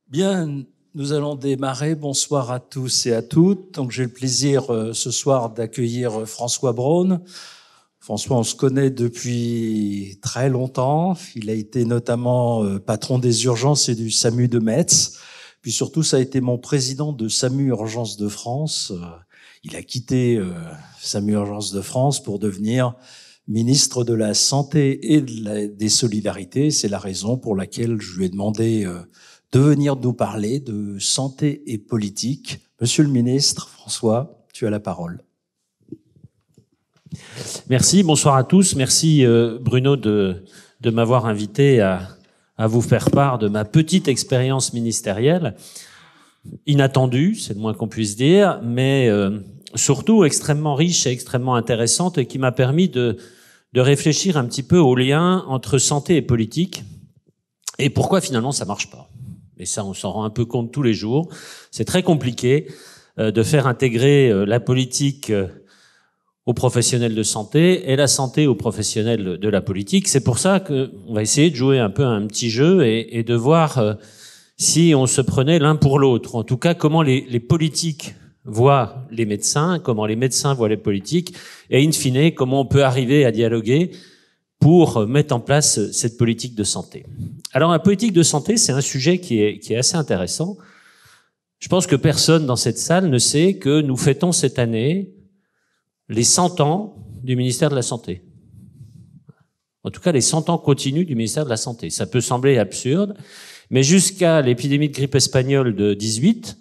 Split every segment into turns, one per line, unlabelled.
Bien, nous allons démarrer. Bonsoir à tous et à toutes. Donc, j'ai le plaisir ce soir d'accueillir François Braun. François, on se connaît depuis très longtemps. Il a été notamment patron des urgences et du SAMU de Metz. Puis surtout, ça a été mon président de SAMU Urgences de France. Il a quitté SAMU Urgences de France pour devenir ministre de la Santé et des Solidarités. C'est la raison pour laquelle je lui ai demandé de venir nous parler de santé et politique. Monsieur le ministre, François, tu as la parole.
Merci, bonsoir à tous. Merci Bruno de m'avoir invité à vous faire part de ma petite expérience ministérielle. Inattendue, c'est le moins qu'on puisse dire, mais surtout extrêmement riche et extrêmement intéressante et qui m'a permis de réfléchir un petit peu au lien entre santé et politique et pourquoi finalement ça marche pas. Et ça, on s'en rend un peu compte tous les jours. C'est très compliqué de faire intégrer la politique aux professionnels de santé et la santé aux professionnels de la politique. C'est pour ça qu'on va essayer de jouer un peu un petit jeu et de voir si on se prenait l'un pour l'autre. En tout cas, comment les politiques voient les médecins, comment les médecins voient les politiques, et in fine, comment on peut arriver à dialoguer pour mettre en place cette politique de santé. Alors, la politique de santé, c'est un sujet qui est assez intéressant. Je pense que personne dans cette salle ne sait que nous fêtons cette année les 100 ans du ministère de la Santé. En tout cas, les 100 ans continus du ministère de la Santé. Ça peut sembler absurde, mais jusqu'à l'épidémie de grippe espagnole de 18,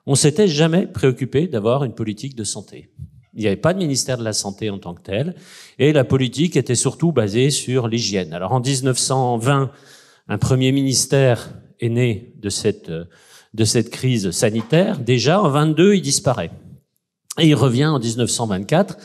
on s'était jamais préoccupé d'avoir une politique de santé. Il n'y avait pas de ministère de la Santé en tant que tel, et la politique était surtout basée sur l'hygiène. Alors en 1920, un premier ministère est né de cette crise sanitaire. Déjà, en 22, il disparaît. Et il revient en 1924,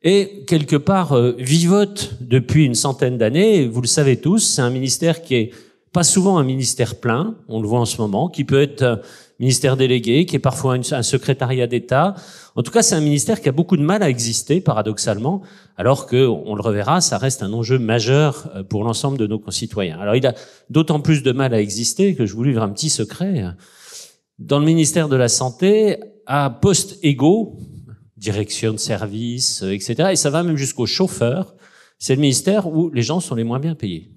et quelque part vivote depuis une centaine d'années. Vous le savez tous, c'est un ministère qui est pas souvent un ministère plein, on le voit en ce moment, qui peut être ministère délégué, qui est parfois un secrétariat d'État. En tout cas, c'est un ministère qui a beaucoup de mal à exister, paradoxalement, alors que, on le reverra, ça reste un enjeu majeur pour l'ensemble de nos concitoyens. Alors, il a d'autant plus de mal à exister que je vous livre un petit secret. Dans le ministère de la Santé, à postes égaux, direction de service, etc., et ça va même jusqu'aux chauffeurs, c'est le ministère où les gens sont les moins bien payés.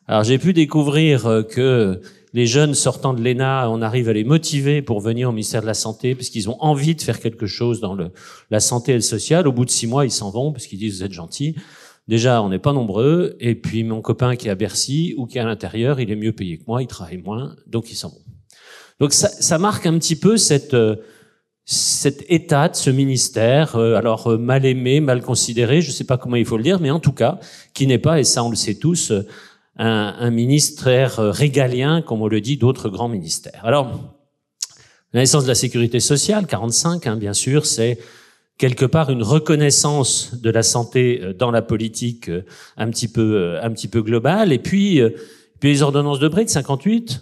Alors, j'ai pu découvrir que les jeunes sortant de l'ENA, on arrive à les motiver pour venir au ministère de la Santé parce qu'ils ont envie de faire quelque chose dans la santé et le social. Au bout de 6 mois, ils s'en vont parce qu'ils disent « vous êtes gentils ». Déjà, on n'est pas nombreux. Et puis, mon copain qui est à Bercy ou qui est à l'intérieur, il est mieux payé que moi, il travaille moins, donc ils s'en vont. Donc, ça marque un petit peu cet état de ce ministère, alors mal aimé, mal considéré, je ne sais pas comment il faut le dire, mais en tout cas, qui n'est pas, et ça on le sait tous, un ministère régalien, comme on le dit d'autres grands ministères. Alors, la naissance de la sécurité sociale, 45, bien sûr, c'est quelque part une reconnaissance de la santé dans la politique un petit peu globale. Et puis les ordonnances de Bré de 58.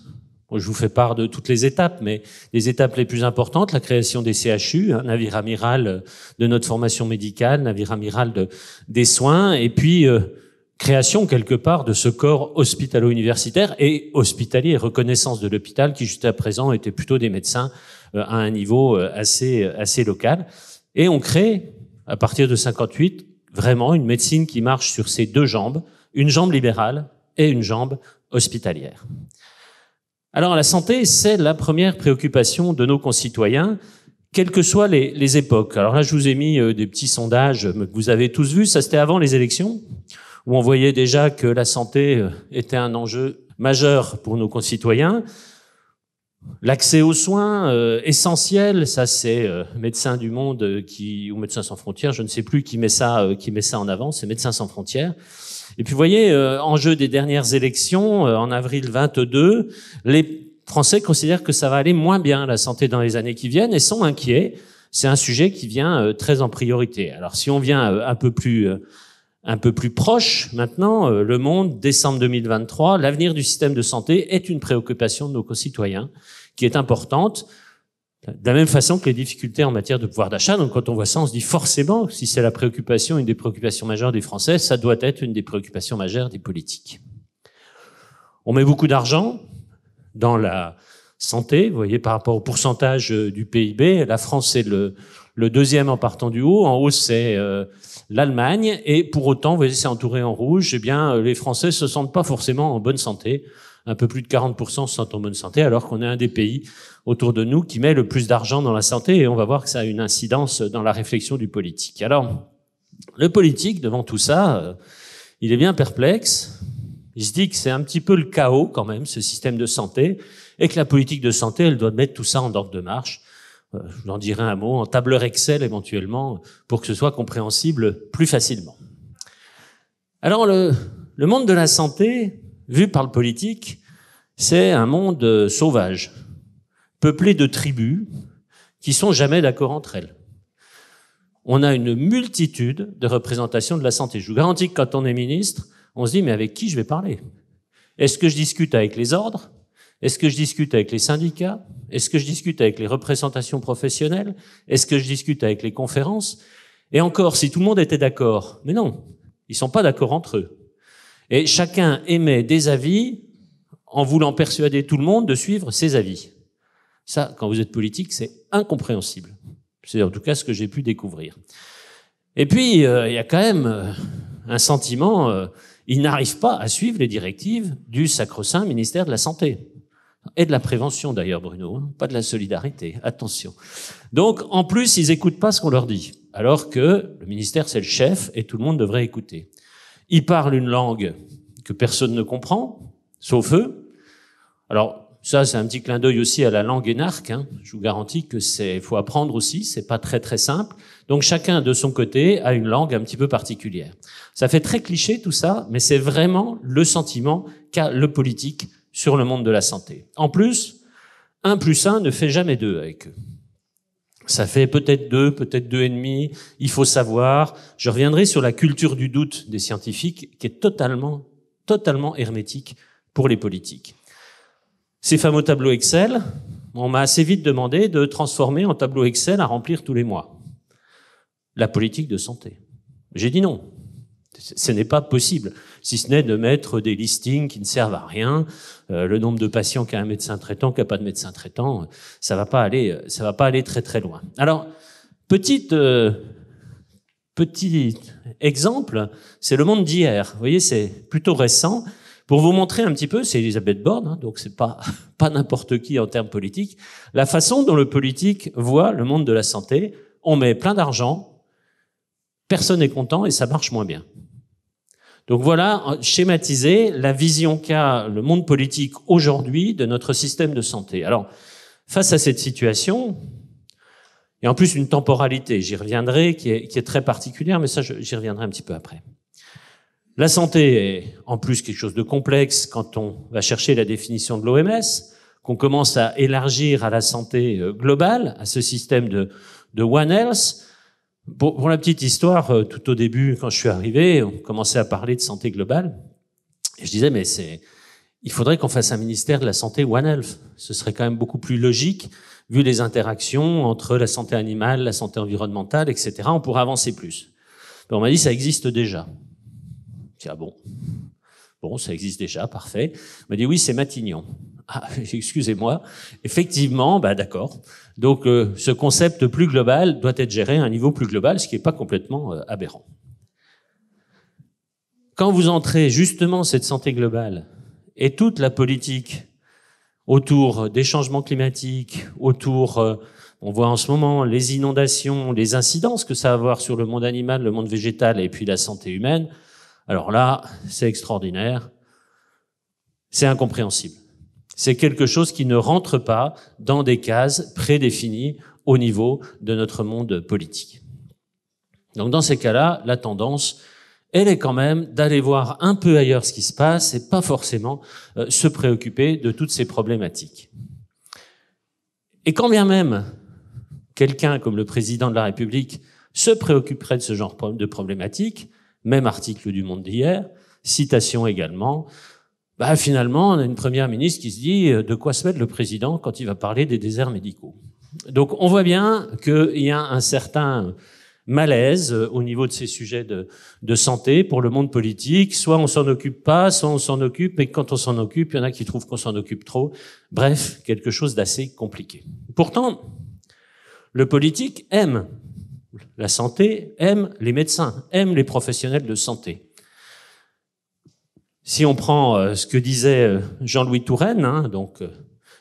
Bon, je vous fais part de toutes les étapes, mais les étapes les plus importantes, la création des CHU, navire amiral de notre formation médicale, navire amiral des soins, et puis création quelque part de ce corps hospitalo-universitaire et hospitalier, reconnaissance de l'hôpital qui jusqu'à présent était plutôt des médecins à un niveau assez local. Et on crée, à partir de 58, vraiment une médecine qui marche sur ses deux jambes, une jambe libérale et une jambe hospitalière. Alors la santé, c'est la première préoccupation de nos concitoyens, quelles que soient les époques. Alors là, je vous ai mis des petits sondages que vous avez tous vus, ça c'était avant les élections, où on voyait déjà que la santé était un enjeu majeur pour nos concitoyens. L'accès aux soins essentiel, ça c'est Médecins du Monde ou Médecins sans frontières, je ne sais plus qui met ça en avant, c'est Médecins sans frontières. Et puis vous voyez, enjeu des dernières élections, en avril 22, les Français considèrent que ça va aller moins bien la santé dans les années qui viennent et sont inquiets. C'est un sujet qui vient très en priorité. Alors si on vient un peu plus proche maintenant, Le Monde, décembre 2023, l'avenir du système de santé est une préoccupation de nos concitoyens qui est importante, de la même façon que les difficultés en matière de pouvoir d'achat. Donc quand on voit ça, on se dit forcément, si c'est la préoccupation, une des préoccupations majeures des Français, ça doit être une des préoccupations majeures des politiques. On met beaucoup d'argent dans la santé, vous voyez, par rapport au pourcentage du PIB. La France, c'est le deuxième en partant du haut. En haut, c'est l'Allemagne. Et pour autant, vous voyez, c'est entouré en rouge. Eh bien, les Français se sentent pas forcément en bonne santé. Un peu plus de 40% se sentent en bonne santé, alors qu'on est un des pays autour de nous qui met le plus d'argent dans la santé. Et on va voir que ça a une incidence dans la réflexion du politique. Alors, le politique, devant tout ça, il est bien perplexe. Il se dit que c'est un petit peu le chaos quand même, ce système de santé, et que la politique de santé, elle doit mettre tout ça en ordre de marche. Je vous en dirai un mot, en tableur Excel éventuellement, pour que ce soit compréhensible plus facilement. Alors le monde de la santé, vu par le politique, c'est un monde sauvage, peuplé de tribus qui sont jamais d'accord entre elles. On a une multitude de représentations de la santé. Je vous garantis que quand on est ministre, on se dit, mais avec qui je vais parler? Est-ce que je discute avec les ordres? Est-ce que je discute avec les syndicats? Est-ce que je discute avec les représentations professionnelles? Est-ce que je discute avec les conférences? Et encore, si tout le monde était d'accord, mais non, ils sont pas d'accord entre eux. Et chacun émet des avis en voulant persuader tout le monde de suivre ses avis. Ça, quand vous êtes politique, c'est incompréhensible. C'est en tout cas ce que j'ai pu découvrir. Et puis, il y a quand même un sentiment, ils n'arrivent pas à suivre les directives du sacro-saint ministère de la Santé. Et de la prévention d'ailleurs, Bruno, hein, pas de la solidarité, attention. Donc, en plus, ils écoutent pas ce qu'on leur dit, alors que le ministère, c'est le chef et tout le monde devrait écouter. Ils parlent une langue que personne ne comprend, sauf eux. Alors, ça, c'est un petit clin d'œil aussi à la langue énarque, hein. Je vous garantis que faut apprendre aussi, c'est pas très très simple. Donc, chacun de son côté a une langue un petit peu particulière. Ça fait très cliché tout ça, mais c'est vraiment le sentiment qu'a le politique sur le monde de la santé. En plus, 1 + 1 ne fait jamais 2 avec eux. Ça fait peut-être 2, peut-être 2,5. Il faut savoir. Je reviendrai sur la culture du doute des scientifiques qui est totalement hermétique pour les politiques. Ces fameux tableaux Excel, on m'a assez vite demandé de transformer en tableau Excel à remplir tous les mois la politique de santé. J'ai dit non. Ce n'est pas possible, si ce n'est de mettre des listings qui ne servent à rien, le nombre de patients qu'a un médecin traitant, qui n'a pas de médecin traitant, ça va pas aller très très loin. Alors, petit exemple, c'est le monde d'hier. Vous voyez, c'est plutôt récent. Pour vous montrer un petit peu, c'est Elisabeth Borne, hein, donc c'est pas n'importe qui en termes politiques. La façon dont le politique voit le monde de la santé, on met plein d'argent, personne n'est content et ça marche moins bien. Donc voilà, schématiser la vision qu'a le monde politique aujourd'hui de notre système de santé. Alors, face à cette situation, et en plus une temporalité, j'y reviendrai, qui est très particulière, mais ça, j'y reviendrai un petit peu après. La santé est en plus quelque chose de complexe quand on va chercher la définition de l'OMS, qu'on commence à élargir à la santé globale, à ce système de One Health. Pour la petite histoire, tout au début, quand je suis arrivé, on commençait à parler de santé globale. Et je disais, mais il faudrait qu'on fasse un ministère de la santé One Health. Ce serait quand même beaucoup plus logique, vu les interactions entre la santé animale, la santé environnementale, etc. On pourrait avancer plus. Et on m'a dit, ça existe déjà. Je dis, ah bon? Bon, ça existe déjà, parfait. On m'a dit, oui, c'est Matignon. Ah, excusez-moi. Effectivement, d'accord. Donc, ce concept plus global doit être géré à un niveau plus global, ce qui n'est pas complètement aberrant. Quand vous entrez justement cette santé globale et toute la politique autour des changements climatiques, autour, on voit en ce moment les inondations, les incidences que ça va avoir sur le monde animal, le monde végétal et puis la santé humaine, alors là, c'est extraordinaire, c'est incompréhensible. C'est quelque chose qui ne rentre pas dans des cases prédéfinies au niveau de notre monde politique. Donc dans ces cas-là, la tendance, elle est quand même d'aller voir un peu ailleurs ce qui se passe et pas forcément se préoccuper de toutes ces problématiques. Et quand bien même quelqu'un comme le président de la République se préoccuperait de ce genre de problématiques, même article du Monde d'hier, citation également, finalement, on a une première ministre qui se dit de quoi se mêle le président quand il va parler des déserts médicaux. Donc, on voit bien qu'il y a un certain malaise au niveau de ces sujets de santé pour le monde politique. Soit on s'en occupe pas, soit on s'en occupe, et quand on s'en occupe, il y en a qui trouvent qu'on s'en occupe trop. Bref, quelque chose d'assez compliqué. Pourtant, le politique aime la santé, aime les médecins, aime les professionnels de santé. Si on prend ce que disait Jean-Louis Touraine, donc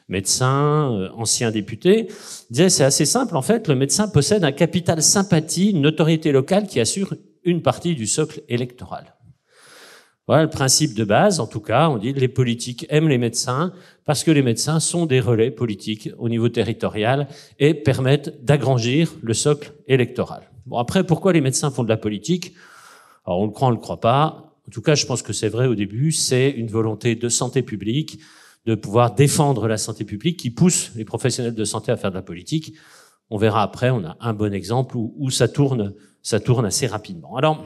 médecin, ancien député, disait c'est assez simple, en fait, le médecin possède un capital sympathie, une notoriété locale qui assure une partie du socle électoral. Voilà le principe de base, en tout cas, on dit les politiques aiment les médecins parce que les médecins sont des relais politiques au niveau territorial et permettent d'agrandir le socle électoral. Bon, après, pourquoi les médecins font de la politique? Alors, on le croit, on le croit pas. En tout cas, je pense que c'est vrai au début, c'est une volonté de santé publique, de pouvoir défendre la santé publique qui pousse les professionnels de santé à faire de la politique. On verra après, on a un bon exemple où ça tourne assez rapidement. Alors,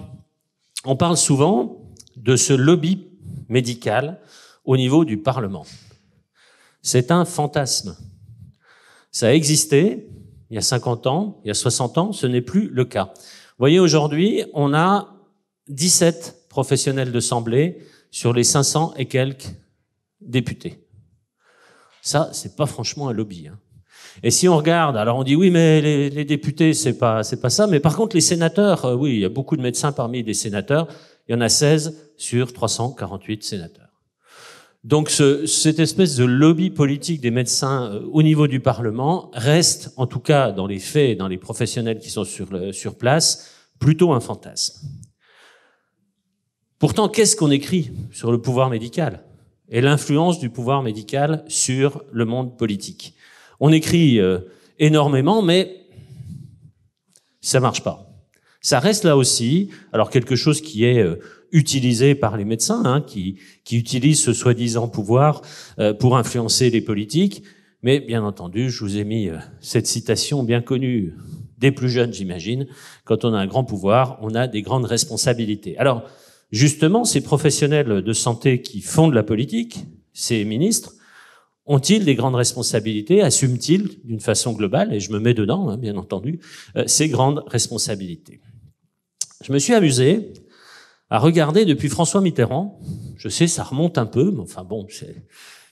on parle souvent de ce lobby médical au niveau du Parlement. C'est un fantasme. Ça a existé il y a 50 ans, il y a 60 ans, ce n'est plus le cas. Vous voyez, aujourd'hui, on a 17 professionnels de santé sur les 500 et quelques députés. Ça, c'est pas franchement un lobby. Et si on regarde, alors on dit oui, mais les députés, c'est pas ça. Mais par contre, les sénateurs, oui, il y a beaucoup de médecins parmi les sénateurs. Il y en a 16 sur 348 sénateurs. Donc, cette espèce de lobby politique des médecins au niveau du Parlement reste, en tout cas dans les faits, dans les professionnels qui sont sur place, plutôt un fantasme. Pourtant, qu'est-ce qu'on écrit sur le pouvoir médical et l'influence du pouvoir médical sur le monde politique? On écrit énormément, mais ça marche pas. Ça reste là aussi, alors quelque chose qui est utilisé par les médecins, qui utilisent ce soi-disant pouvoir pour influencer les politiques. Mais bien entendu, je vous ai mis cette citation bien connue des plus jeunes, j'imagine. Quand on a un grand pouvoir, on a des grandes responsabilités. Alors, justement, ces professionnels de santé qui font de la politique, ces ministres, ont-ils des grandes responsabilités? Assument-ils d'une façon globale, et je me mets dedans, bien entendu, ces grandes responsabilités? Je me suis amusé à regarder depuis François Mitterrand. Je sais, ça remonte un peu, mais enfin bon, c'est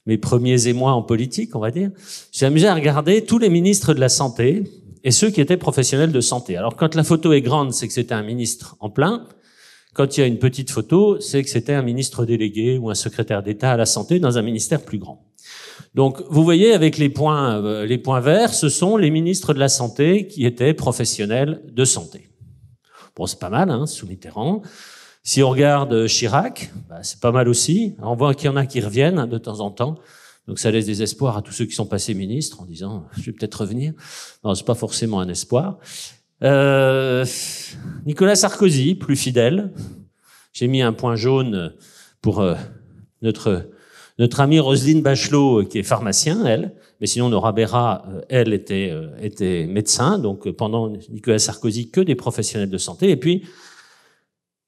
mes premiers émois en politique, on va dire. Je suis amusé à regarder tous les ministres de la Santé et ceux qui étaient professionnels de santé. Alors, quand la photo est grande, c'est que c'était un ministre en plein. Quand il y a une petite photo, c'est que c'était un ministre délégué ou un secrétaire d'État à la santé dans un ministère plus grand. Donc, vous voyez, avec les points verts, ce sont les ministres de la Santé qui étaient professionnels de santé. Bon, c'est pas mal, sous Mitterrand. Si on regarde Chirac, c'est pas mal aussi. On voit qu'il y en a qui reviennent de temps en temps. Donc, ça laisse des espoirs à tous ceux qui sont passés ministres en disant « je vais peut-être revenir ». Non, c'est pas forcément un espoir. Nicolas Sarkozy, plus fidèle. J'ai mis un point jaune pour notre amie Roselyne Bachelot, qui est pharmacien, elle. Mais sinon, Nora Béra, elle était médecin. Donc, pendant Nicolas Sarkozy, que des professionnels de santé. Et puis,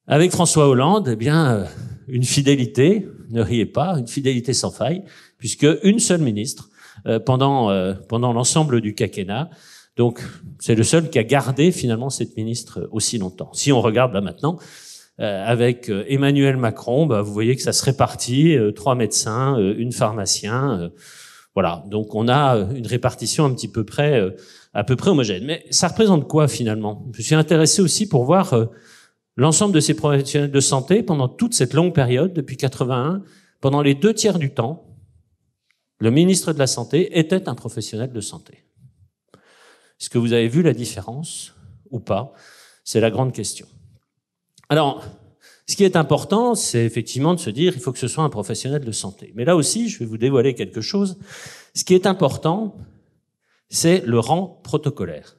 avec François Hollande, eh bien, une fidélité, ne riez pas, une fidélité sans faille, puisque une seule ministre, pendant l'ensemble du quinquennat. Donc, c'est le seul qui a gardé finalement cette ministre aussi longtemps. Si on regarde là maintenant, avec Emmanuel Macron, vous voyez que ça se répartit, 3 médecins, une pharmacien, voilà. Donc, on a une répartition à peu près homogène. Mais ça représente quoi finalement? Je me suis intéressé aussi pour voir l'ensemble de ces professionnels de santé pendant toute cette longue période, depuis 81, pendant les 2/3 du temps, le ministre de la Santé était un professionnel de santé. Est-ce que vous avez vu la différence ou pas? C'est la grande question. Alors, ce qui est important, c'est effectivement de se dire il faut que ce soit un professionnel de santé. Mais là aussi, je vais vous dévoiler quelque chose. Ce qui est important, c'est le rang protocolaire.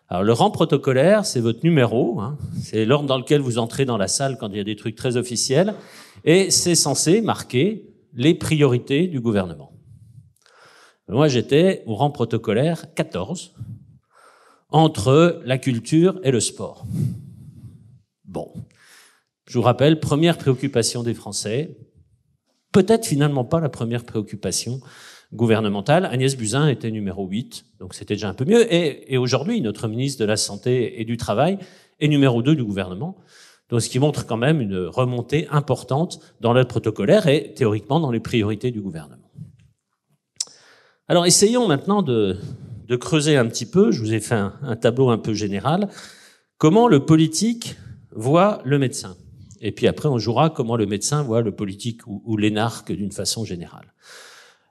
Alors, le rang protocolaire, c'est votre numéro, c'est l'ordre dans lequel vous entrez dans la salle quand il y a des trucs très officiels, et c'est censé marquer les priorités du gouvernement. Moi, j'étais au rang protocolaire 14, entre la culture et le sport. Bon, je vous rappelle, première préoccupation des Français, peut-être finalement pas la première préoccupation gouvernementales. Agnès Buzyn était numéro 8, donc c'était déjà un peu mieux. Et aujourd'hui, notre ministre de la Santé et du Travail est numéro 2 du gouvernement. Donc, ce qui montre quand même une remontée importante dans l'aide protocolaire et théoriquement dans les priorités du gouvernement. Alors, essayons maintenant de creuser un petit peu. Je vous ai fait un tableau un peu général. Comment le politique voit le médecin. Et puis après, on jouera comment le médecin voit le politique ou l'énarque d'une façon générale.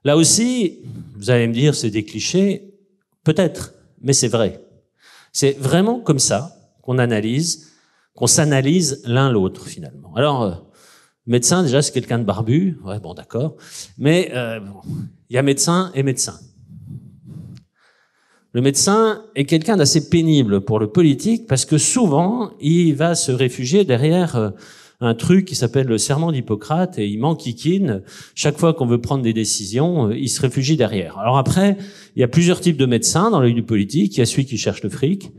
Là aussi, vous allez me dire, c'est des clichés. Peut-être, mais c'est vrai. C'est vraiment comme ça qu'on s'analyse l'un l'autre, finalement. Alors, médecin, déjà, c'est quelqu'un de barbu. Ouais, bon, d'accord. Mais il y a médecin et médecin. Le médecin est quelqu'un d'assez pénible pour le politique parce que souvent, il va se réfugier derrière un truc qui s'appelle le serment d'Hippocrate et il m'enquiquine. Chaque fois qu'on veut prendre des décisions, il se réfugie derrière. Alors après, il y a plusieurs types de médecins dans l'œil du politique. Il y a celui qui cherche le fric,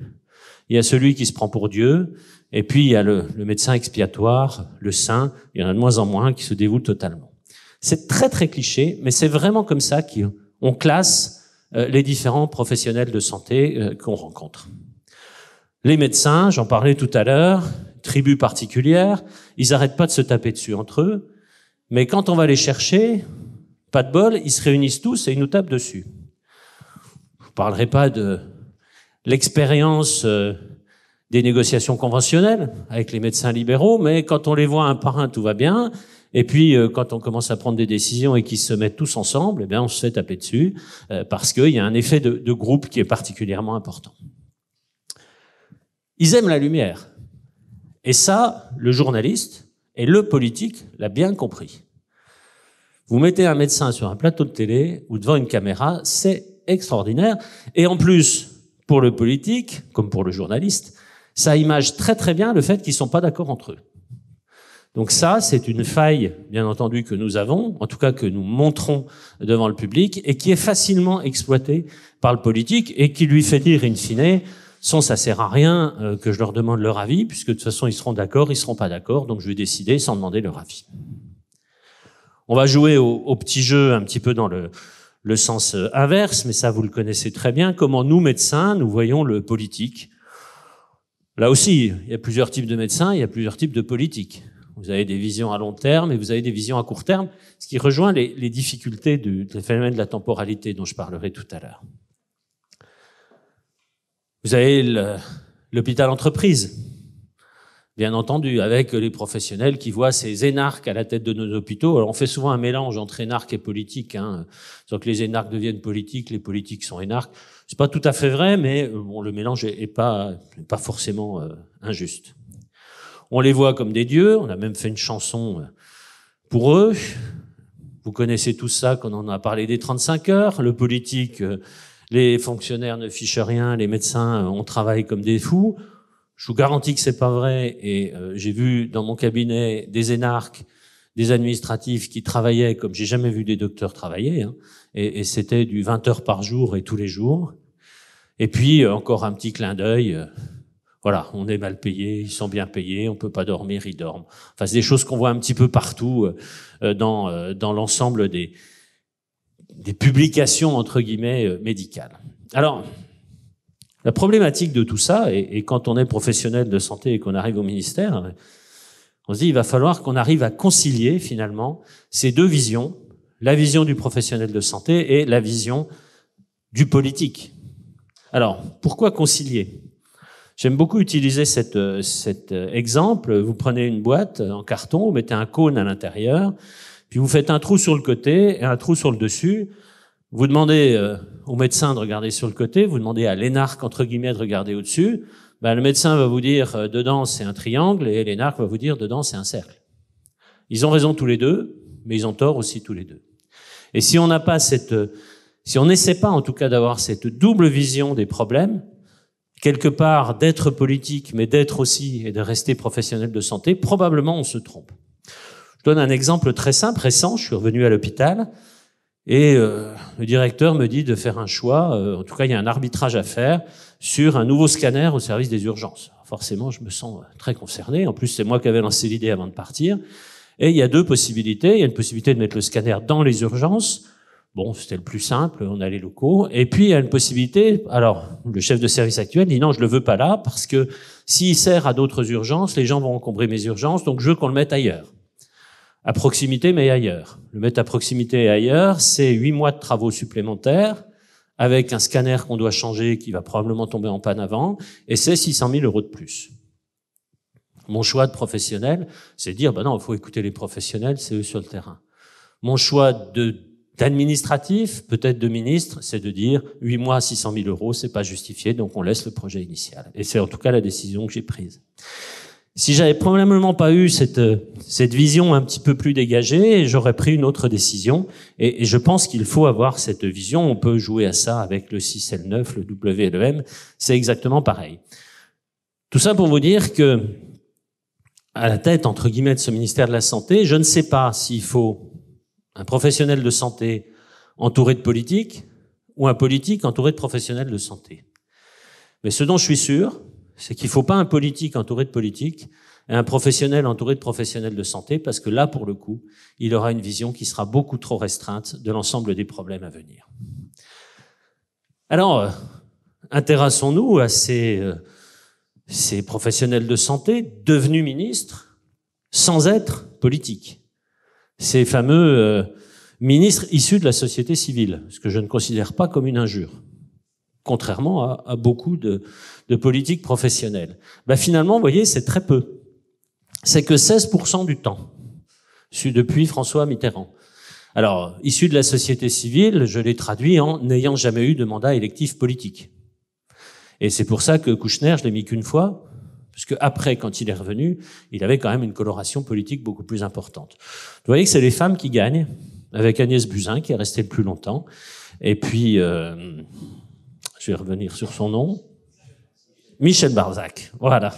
il y a celui qui se prend pour Dieu, et puis il y a le médecin expiatoire, le saint. Il y en a de moins en moins qui se dévouent totalement. C'est très très cliché, mais c'est vraiment comme ça qu'on classe les différents professionnels de santé qu'on rencontre. Les médecins, j'en parlais tout à l'heure, tribus particulières, ils n'arrêtent pas de se taper dessus entre eux, mais quand on va les chercher, pas de bol, ils se réunissent tous et ils nous tapent dessus. Je ne parlerai pas de l'expérience des négociations conventionnelles avec les médecins libéraux, mais quand on les voit un par un, tout va bien. Et puis, quand on commence à prendre des décisions et qu'ils se mettent tous ensemble, eh bien, on se fait taper dessus parce qu'il y a un effet de groupe qui est particulièrement important. Ils aiment la lumière. Et ça, le journaliste et le politique l'a bien compris. Vous mettez un médecin sur un plateau de télé ou devant une caméra, c'est extraordinaire. Et en plus, pour le politique, comme pour le journaliste, ça image très très bien le fait qu'ils ne sont pas d'accord entre eux. Donc ça, c'est une faille, bien entendu, que nous avons, en tout cas que nous montrons devant le public, et qui est facilement exploitée par le politique, et qui lui fait dire, in fine, ça sert à rien que je leur demande leur avis, puisque de toute façon, ils seront d'accord, ils seront pas d'accord, donc je vais décider sans demander leur avis. On va jouer au petit jeu un petit peu dans le sens inverse, mais ça, vous le connaissez très bien, comment nous, médecins, nous voyons le politique. Là aussi, il y a plusieurs types de médecins, il y a plusieurs types de politiques. Vous avez des visions à long terme et vous avez des visions à court terme, ce qui rejoint les difficultés du phénomène de la temporalité dont je parlerai tout à l'heure. Vous avez l'hôpital entreprise, bien entendu, avec les professionnels qui voient ces énarques à la tête de nos hôpitaux. Alors on fait souvent un mélange entre énarques et politiques, donc les énarques deviennent politiques, les politiques sont énarques. C'est pas tout à fait vrai, mais bon, le mélange est pas forcément injuste. On les voit comme des dieux, on a même fait une chanson pour eux. Vous connaissez tout ça quand on en a parlé des 35 heures. Le politique, les fonctionnaires ne fichent rien, les médecins, on travaille comme des fous. Je vous garantis que c'est pas vrai et j'ai vu dans mon cabinet des énarques, des administratifs qui travaillaient comme j'ai jamais vu des docteurs travailler, et c'était du 20 heures par jour et tous les jours. Et puis encore un petit clin d'œil. Voilà, on est mal payé, ils sont bien payés, on peut pas dormir, ils dorment. Enfin, c'est des choses qu'on voit un petit peu partout dans l'ensemble des publications entre guillemets médicales. Alors, la problématique de tout ça, et quand on est professionnel de santé et qu'on arrive au ministère, on se dit il va falloir qu'on arrive à concilier finalement ces deux visions, la vision du professionnel de santé et la vision du politique. Alors, pourquoi concilier ? J'aime beaucoup utiliser cet exemple. Vous prenez une boîte en carton, vous mettez un cône à l'intérieur, puis vous faites un trou sur le côté et un trou sur le dessus. Vous demandez au médecin de regarder sur le côté, vous demandez à l'énarque, entre guillemets, de regarder au-dessus. Ben, le médecin va vous dire dedans c'est un triangle et l'énarque va vous dire dedans c'est un cercle. Ils ont raison tous les deux, mais ils ont tort aussi tous les deux. Et si on n'a pas si on n'essaie pas en tout cas d'avoir cette double vision des problèmes, quelque part d'être politique, mais d'être aussi et de rester professionnel de santé, probablement on se trompe. Je donne un exemple très simple, récent. Je suis revenu à l'hôpital et le directeur me dit de faire un choix. En tout cas, il y a un arbitrage à faire sur un nouveau scanner au service des urgences. Alors forcément, je me sens très concerné. En plus, c'est moi qui avais lancé l'idée avant de partir. Et il y a deux possibilités. Il y a une possibilité de mettre le scanner dans les urgences Bon, c'était le plus simple, on a les locaux. Et puis, il y a une possibilité. Alors, le chef de service actuel dit non, je le veux pas là, parce que s'il sert à d'autres urgences, les gens vont encombrer mes urgences, donc je veux qu'on le mette ailleurs. À proximité, mais ailleurs. Le mettre à proximité et ailleurs, c'est 8 mois de travaux supplémentaires, avec un scanner qu'on doit changer, qui va probablement tomber en panne avant, et c'est 600 000 € de plus. Mon choix de professionnel, c'est de dire, ben non, il faut écouter les professionnels, c'est eux sur le terrain. Mon choix d'administratif, peut-être de ministre, c'est de dire 8 mois, 600 000 €, c'est pas justifié, donc on laisse le projet initial. Et c'est en tout cas la décision que j'ai prise. Si j'avais probablement pas eu cette vision un petit peu plus dégagée, j'aurais pris une autre décision. Et je pense qu'il faut avoir cette vision. On peut jouer à ça avec le 6 et le 9, le W et le M. C'est exactement pareil. Tout ça pour vous dire que, à la tête, entre guillemets, de ce ministère de la Santé, je ne sais pas s'il faut un professionnel de santé entouré de politique ou un politique entouré de professionnels de santé. Mais ce dont je suis sûr, c'est qu'il ne faut pas un politique entouré de politique et un professionnel entouré de professionnels de santé, parce que là, pour le coup, il aura une vision qui sera beaucoup trop restreinte de l'ensemble des problèmes à venir. Alors, intéressons-nous à ces professionnels de santé devenus ministres sans être politiques. Ces fameux ministres issus de la société civile, ce que je ne considère pas comme une injure, contrairement à beaucoup de politiques professionnelles. Finalement, vous voyez, c'est très peu. C'est que 16% du temps, depuis François Mitterrand. Alors, issu de la société civile, je l'ai traduit en n'ayant jamais eu de mandat électif politique. Et c'est pour ça que Kouchner, je l'ai mis qu'une fois, parce que après, quand il est revenu, il avait quand même une coloration politique beaucoup plus importante. Vous voyez que c'est les femmes qui gagnent, avec Agnès Buzyn, qui est restée le plus longtemps. Et puis, je vais revenir sur son nom. Michel Barzac, voilà,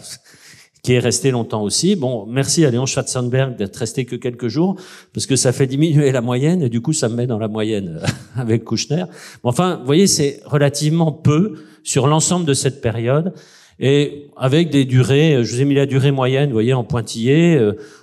qui est resté longtemps aussi. Bon, merci à Léon Schwarzenberg d'être resté que quelques jours, parce que ça fait diminuer la moyenne, et du coup, ça me met dans la moyenne avec Kouchner. Mais enfin, vous voyez, c'est relativement peu sur l'ensemble de cette période, et avec des durées, je vous ai mis la durée moyenne, vous voyez, en pointillé,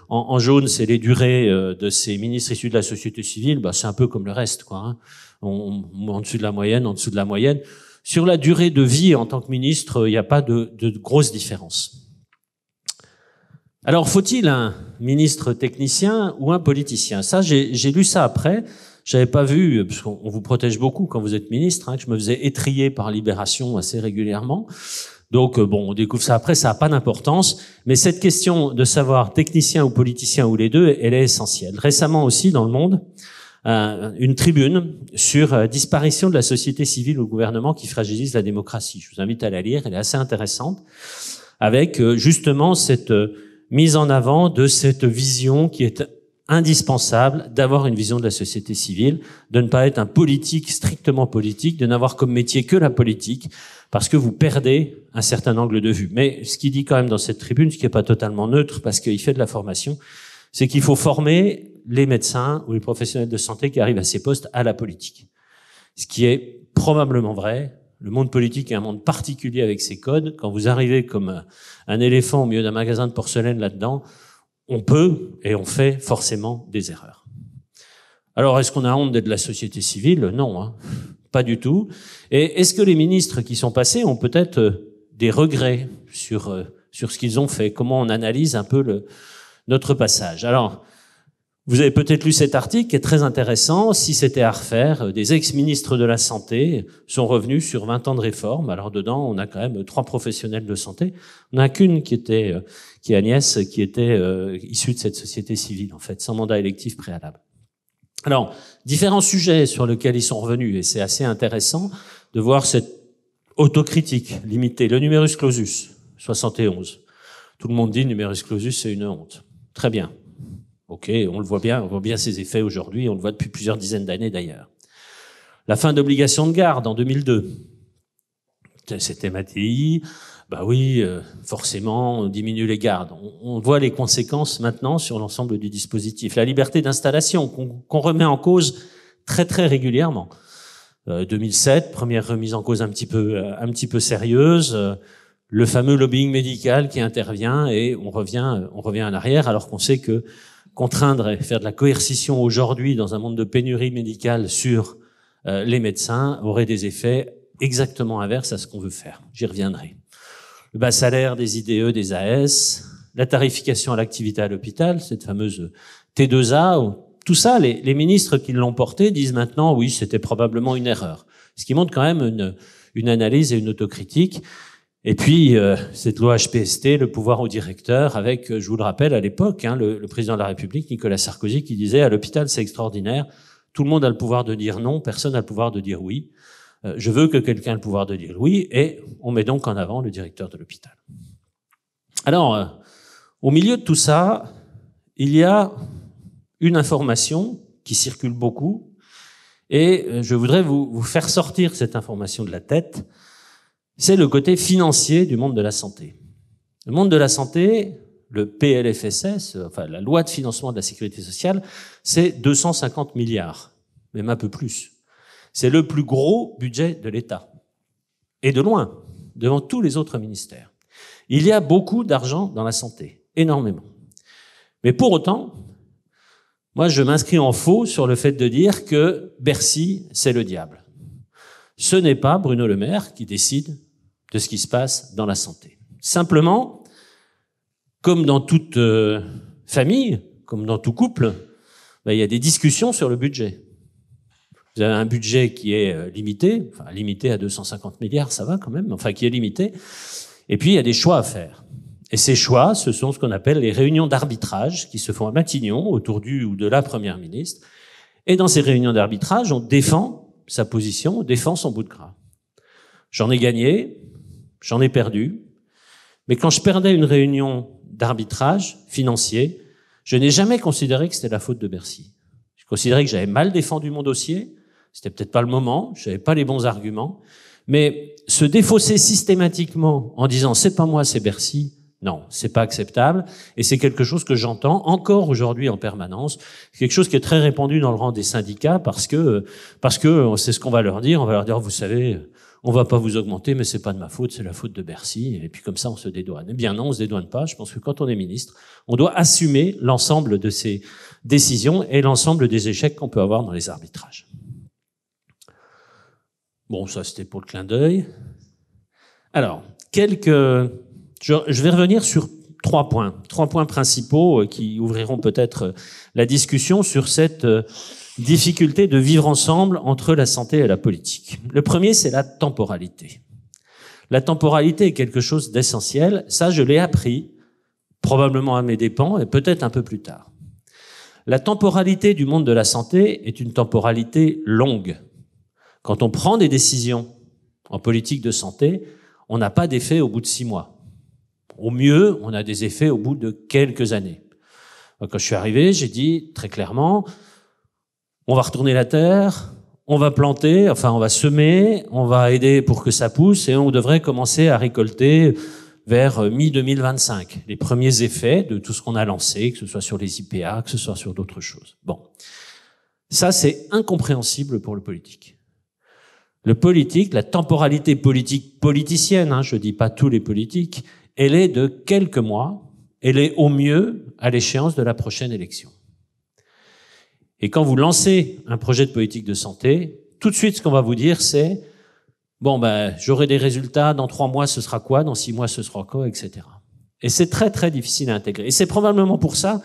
en jaune, c'est les durées de ces ministres issus de la société civile, c'est un peu comme le reste, quoi, hein. En dessus de la moyenne, en dessous de la moyenne. Sur la durée de vie en tant que ministre, il n'y a pas de grosse différence. Alors, faut-il un ministre technicien ou un politicien? Ça, j'ai lu ça après. J'avais pas vu, parce qu'on vous protège beaucoup quand vous êtes ministre, que je me faisais étriller par Libération assez régulièrement. Donc, bon, on découvre ça après, ça n'a pas d'importance. Mais cette question de savoir technicien ou politicien ou les deux, elle est essentielle. Récemment aussi, dans Le Monde, une tribune sur disparition de la société civile au gouvernement qui fragilise la démocratie. Je vous invite à la lire, elle est assez intéressante, avec justement cette mise en avant de cette vision qui est indispensable d'avoir une vision de la société civile, de ne pas être un politique strictement politique, de n'avoir comme métier que la politique, parce que vous perdez un certain angle de vue. Mais ce qu'il dit quand même dans cette tribune, ce qui n'est pas totalement neutre, parce qu'il fait de la formation, c'est qu'il faut former les médecins ou les professionnels de santé qui arrivent à ces postes à la politique. Ce qui est probablement vrai. Le monde politique est un monde particulier avec ses codes. Quand vous arrivez comme un éléphant au milieu d'un magasin de porcelaine là-dedans, on peut et on fait forcément des erreurs. Alors, est-ce qu'on a honte d'être de la société civile? Non, hein, pas du tout. Et est-ce que les ministres qui sont passés ont peut-être des regrets sur ce qu'ils ont fait? Comment on analyse un peu notre passage? Alors, vous avez peut-être lu cet article qui est très intéressant. Si c'était à refaire, des ex-ministres de la Santé sont revenus sur 20 ans de réforme. Alors dedans, on a quand même 3 professionnels de santé. On n'a qu'une qui est Agnès, qui était issue de cette société civile, en fait, sans mandat électif préalable. Alors, différents sujets sur lesquels ils sont revenus, et c'est assez intéressant de voir cette autocritique limitée. Le numerus clausus, 71. Tout le monde dit numerus clausus, c'est une honte. Très bien. Ok, on voit bien ses effets aujourd'hui, on le voit depuis plusieurs dizaines d'années d'ailleurs. La fin d'obligation de garde en 2002. C'était Mattei, oui, forcément, on diminue les gardes. On voit les conséquences maintenant sur l'ensemble du dispositif. La liberté d'installation, qu'on remet en cause très très régulièrement. 2007, première remise en cause un petit peu sérieuse. Le fameux lobbying médical qui intervient et on revient en arrière alors qu'on sait que contraindre et faire de la coercition aujourd'hui dans un monde de pénurie médicale sur les médecins aurait des effets exactement inverses à ce qu'on veut faire. J'y reviendrai. Le bas salaire des IDE, des AS, la tarification à l'activité à l'hôpital, cette fameuse T2A, tout ça, les ministres qui l'ont porté disent maintenant, oui, c'était probablement une erreur. Ce qui montre quand même une analyse et une autocritique. Et puis, cette loi HPST, le pouvoir au directeur, avec, je vous le rappelle, à l'époque, le président de la République, Nicolas Sarkozy, qui disait « À l'hôpital, c'est extraordinaire. Tout le monde a le pouvoir de dire non, personne n'a le pouvoir de dire oui. Je veux que quelqu'un ait le pouvoir de dire oui. » Et on met donc en avant le directeur de l'hôpital. Alors, au milieu de tout ça, il y a une information qui circule beaucoup, et je voudrais vous faire sortir cette information de la tête. C'est le côté financier du monde de la santé. Le monde de la santé, le PLFSS, enfin la loi de financement de la sécurité sociale, c'est 250 milliards, même un peu plus. C'est le plus gros budget de l'État. Et de loin, devant tous les autres ministères. Il y a beaucoup d'argent dans la santé, énormément. Mais pour autant, moi je m'inscris en faux sur le fait de dire que Bercy, c'est le diable. Ce n'est pas Bruno Le Maire qui décide de ce qui se passe dans la santé. Simplement, comme dans toute famille, comme dans tout couple, il y a des discussions sur le budget. Vous avez un budget qui est limité, enfin limité à 250 milliards, ça va quand même, enfin qui est limité. Et puis il y a des choix à faire. Et ces choix, ce sont ce qu'on appelle les réunions d'arbitrage qui se font à Matignon, autour du ou de la première ministre. Et dans ces réunions d'arbitrage, on défend sa position, on défend son bout de gras. J'en ai gagné, j'en ai perdu. Mais quand je perdais une réunion d'arbitrage financier, je n'ai jamais considéré que c'était la faute de Bercy. Je considérais que j'avais mal défendu mon dossier. C'était peut-être pas le moment, je n'avais pas les bons arguments. Mais se défausser systématiquement en disant « c'est pas moi, c'est Bercy », non, c'est pas acceptable. Et c'est quelque chose que j'entends encore aujourd'hui en permanence. C'est quelque chose qui est très répandu dans le rang des syndicats parce que c'est ce qu'on va leur dire. On va leur dire « vous savez, on va pas vous augmenter, mais c'est pas de ma faute, c'est la faute de Bercy. » Et puis comme ça, on se dédouane. Eh bien non, on se dédouane pas. Je pense que quand on est ministre, on doit assumer l'ensemble de ces décisions et l'ensemble des échecs qu'on peut avoir dans les arbitrages. Bon, ça c'était pour le clin d'œil. Alors, je vais revenir sur trois points principaux qui ouvriront peut-être la discussion sur cette difficulté de vivre ensemble entre la santé et la politique. Le premier, c'est la temporalité. La temporalité est quelque chose d'essentiel. Ça, je l'ai appris, probablement à mes dépens et peut-être un peu plus tard. La temporalité du monde de la santé est une temporalité longue. Quand on prend des décisions en politique de santé, on n'a pas d'effet au bout de 6 mois. Au mieux, on a des effets au bout de quelques années. Quand je suis arrivé, j'ai dit très clairement, on va retourner la terre, on va planter, enfin on va semer, on va aider pour que ça pousse et on devrait commencer à récolter vers mi-2025 les premiers effets de tout ce qu'on a lancé, que ce soit sur les IPA, que ce soit sur d'autres choses. Bon, ça c'est incompréhensible pour le politique. Le politique, la temporalité politique politicienne, je dis pas tous les politiques, elle est de quelques mois, elle est au mieux à l'échéance de la prochaine élection. Et quand vous lancez un projet de politique de santé, tout de suite ce qu'on va vous dire c'est bon j'aurai des résultats, dans 3 mois ce sera quoi, dans 6 mois ce sera quoi, etc. Et c'est très très difficile à intégrer. Et c'est probablement pour ça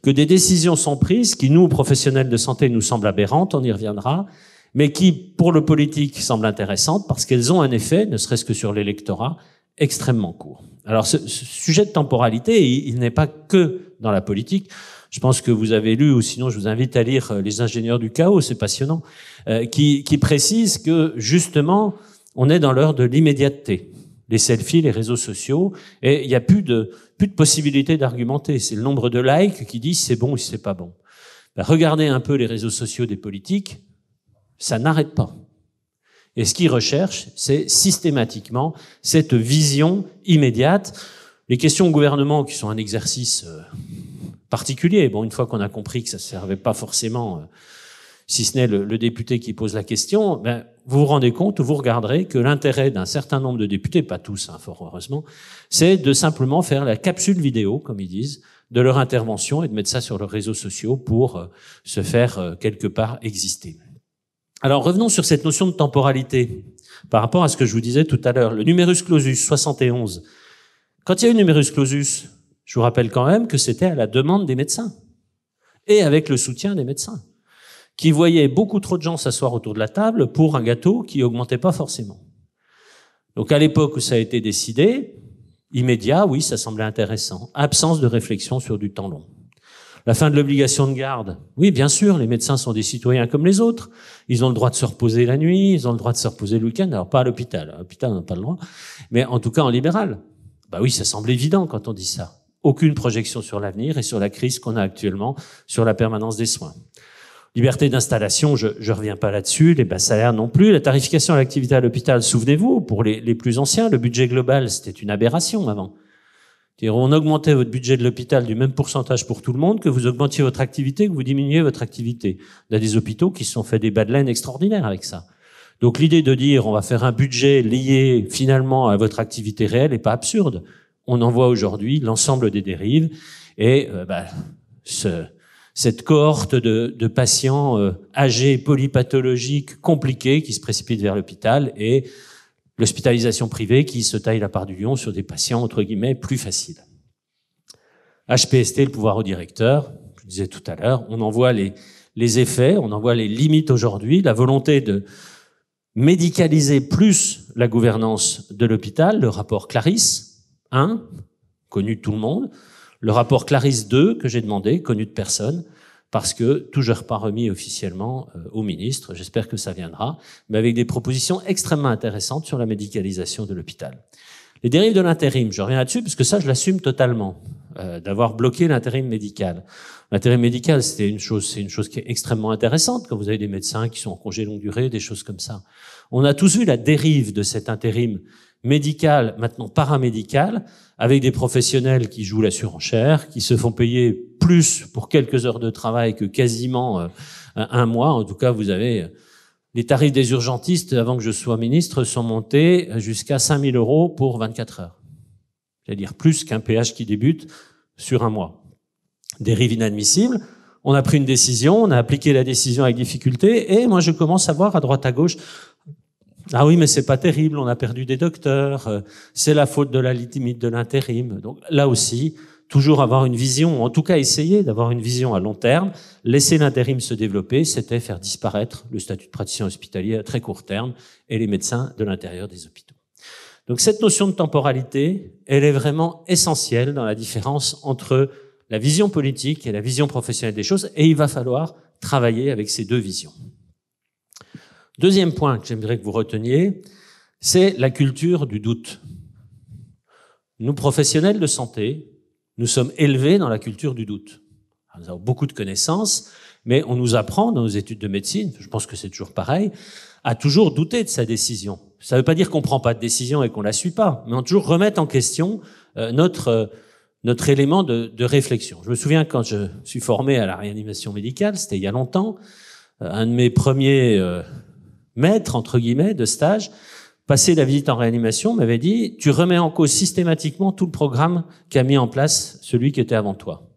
que des décisions sont prises qui nous, professionnels de santé, nous semblent aberrantes, on y reviendra, mais qui, pour le politique, semblent intéressantes parce qu'elles ont un effet, ne serait-ce que sur l'électorat, extrêmement court. Alors, ce sujet de temporalité, il n'est pas que dans la politique. Je pense que vous avez lu, ou sinon je vous invite à lire Les ingénieurs du chaos, c'est passionnant, qui précise que, justement, on est dans l'heure de l'immédiateté. Les selfies, les réseaux sociaux, et il n'y a plus de possibilité d'argumenter. C'est le nombre de likes qui dit si c'est bon ou si c'est pas bon. Regardez un peu les réseaux sociaux des politiques, ça n'arrête pas. Et ce qu'ils recherchent, c'est systématiquement cette vision immédiate. Les questions au gouvernement, qui sont un exercice particulier, bon, une fois qu'on a compris que ça ne servait pas forcément, si ce n'est le député qui pose la question, vous vous rendez compte, vous regarderez que l'intérêt d'un certain nombre de députés, pas tous, fort heureusement, c'est de simplement faire la capsule vidéo, comme ils disent, de leur intervention et de mettre ça sur leurs réseaux sociaux pour se faire quelque part exister. Alors revenons sur cette notion de temporalité par rapport à ce que je vous disais tout à l'heure. Le numerus clausus 71, quand il y a eu le numerus clausus, je vous rappelle quand même que c'était à la demande des médecins et avec le soutien des médecins qui voyaient beaucoup trop de gens s'asseoir autour de la table pour un gâteau qui augmentait pas forcément. Donc à l'époque où ça a été décidé, immédiat, oui, ça semblait intéressant. Absence de réflexion sur du temps long. La fin de l'obligation de garde. Oui, bien sûr, les médecins sont des citoyens comme les autres. Ils ont le droit de se reposer la nuit, ils ont le droit de se reposer le week-end. Alors pas à l'hôpital. À l'hôpital, on n'a pas le droit. Mais en tout cas, en libéral. Bah oui, ça semble évident quand on dit ça. Aucune projection sur l'avenir et sur la crise qu'on a actuellement sur la permanence des soins. Liberté d'installation, je reviens pas là-dessus, les bas salaires non plus. La tarification à l'activité à l'hôpital, souvenez-vous, pour les plus anciens, le budget global, c'était une aberration avant. C'est-à-dire, on augmentait votre budget de l'hôpital du même pourcentage pour tout le monde, que vous augmentiez votre activité, que vous diminuiez votre activité. On a des hôpitaux qui se sont fait des bas de laine extraordinaires avec ça. Donc l'idée de dire on va faire un budget lié finalement à votre activité réelle n'est pas absurde. On en voit aujourd'hui l'ensemble des dérives et cette cohorte de patients âgés, polypathologiques, compliqués, qui se précipitent vers l'hôpital et l'hospitalisation privée qui se taille la part du lion sur des patients, entre guillemets, plus faciles. HPST, le pouvoir au directeur, je disais tout à l'heure, on en voit les effets, on en voit les limites aujourd'hui, la volonté de médicaliser plus la gouvernance de l'hôpital, le rapport Clarisse 1, connu de tout le monde, le rapport Clarisse 2, que j'ai demandé, connu de personne, parce que toujours pas remis officiellement au ministre, j'espère que ça viendra, mais avec des propositions extrêmement intéressantes sur la médicalisation de l'hôpital. Les dérives de l'intérim, je reviens là-dessus parce que ça, je l'assume totalement, d'avoir bloqué l'intérim médical. L'intérim médical, c'est une chose qui est extrêmement intéressante quand vous avez des médecins qui sont en congé longue durée, des choses comme ça. On a tous vu la dérive de cet intérim médical, maintenant paramédical, avec des professionnels qui jouent la surenchère, qui se font payer plus pour quelques heures de travail que quasiment un mois. En tout cas, vous avez les tarifs des urgentistes, avant que je sois ministre, sont montés jusqu'à 5 000 € pour 24 heures. C'est-à-dire plus qu'un PH qui débute sur un mois. Dérive inadmissible. On a pris une décision, on a appliqué la décision avec difficulté, et moi je commence à voir à droite à gauche, ah oui, mais c'est pas terrible, on a perdu des docteurs, c'est la faute de la limite de l'intérim. Donc là aussi, toujours avoir une vision, en tout cas essayer d'avoir une vision à long terme, laisser l'intérim se développer, c'était faire disparaître le statut de praticien hospitalier à très court terme et les médecins de l'intérieur des hôpitaux. Donc cette notion de temporalité, elle est vraiment essentielle dans la différence entre la vision politique et la vision professionnelle des choses, et il va falloir travailler avec ces deux visions. Deuxième point que j'aimerais que vous reteniez, c'est la culture du doute. Nous, professionnels de santé, nous sommes élevés dans la culture du doute. Nous avons beaucoup de connaissances, mais on nous apprend dans nos études de médecine, je pense que c'est toujours pareil, à toujours douter de sa décision. Ça ne veut pas dire qu'on prend pas de décision et qu'on la suit pas, mais on toujours remettre en question notre élément de réflexion. Je me souviens quand je suis formé à la réanimation médicale, c'était il y a longtemps, un de mes premiers maître, entre guillemets, de stage, passé la visite en réanimation, m'avait dit « Tu remets en cause systématiquement tout le programme qu'a mis en place celui qui était avant toi.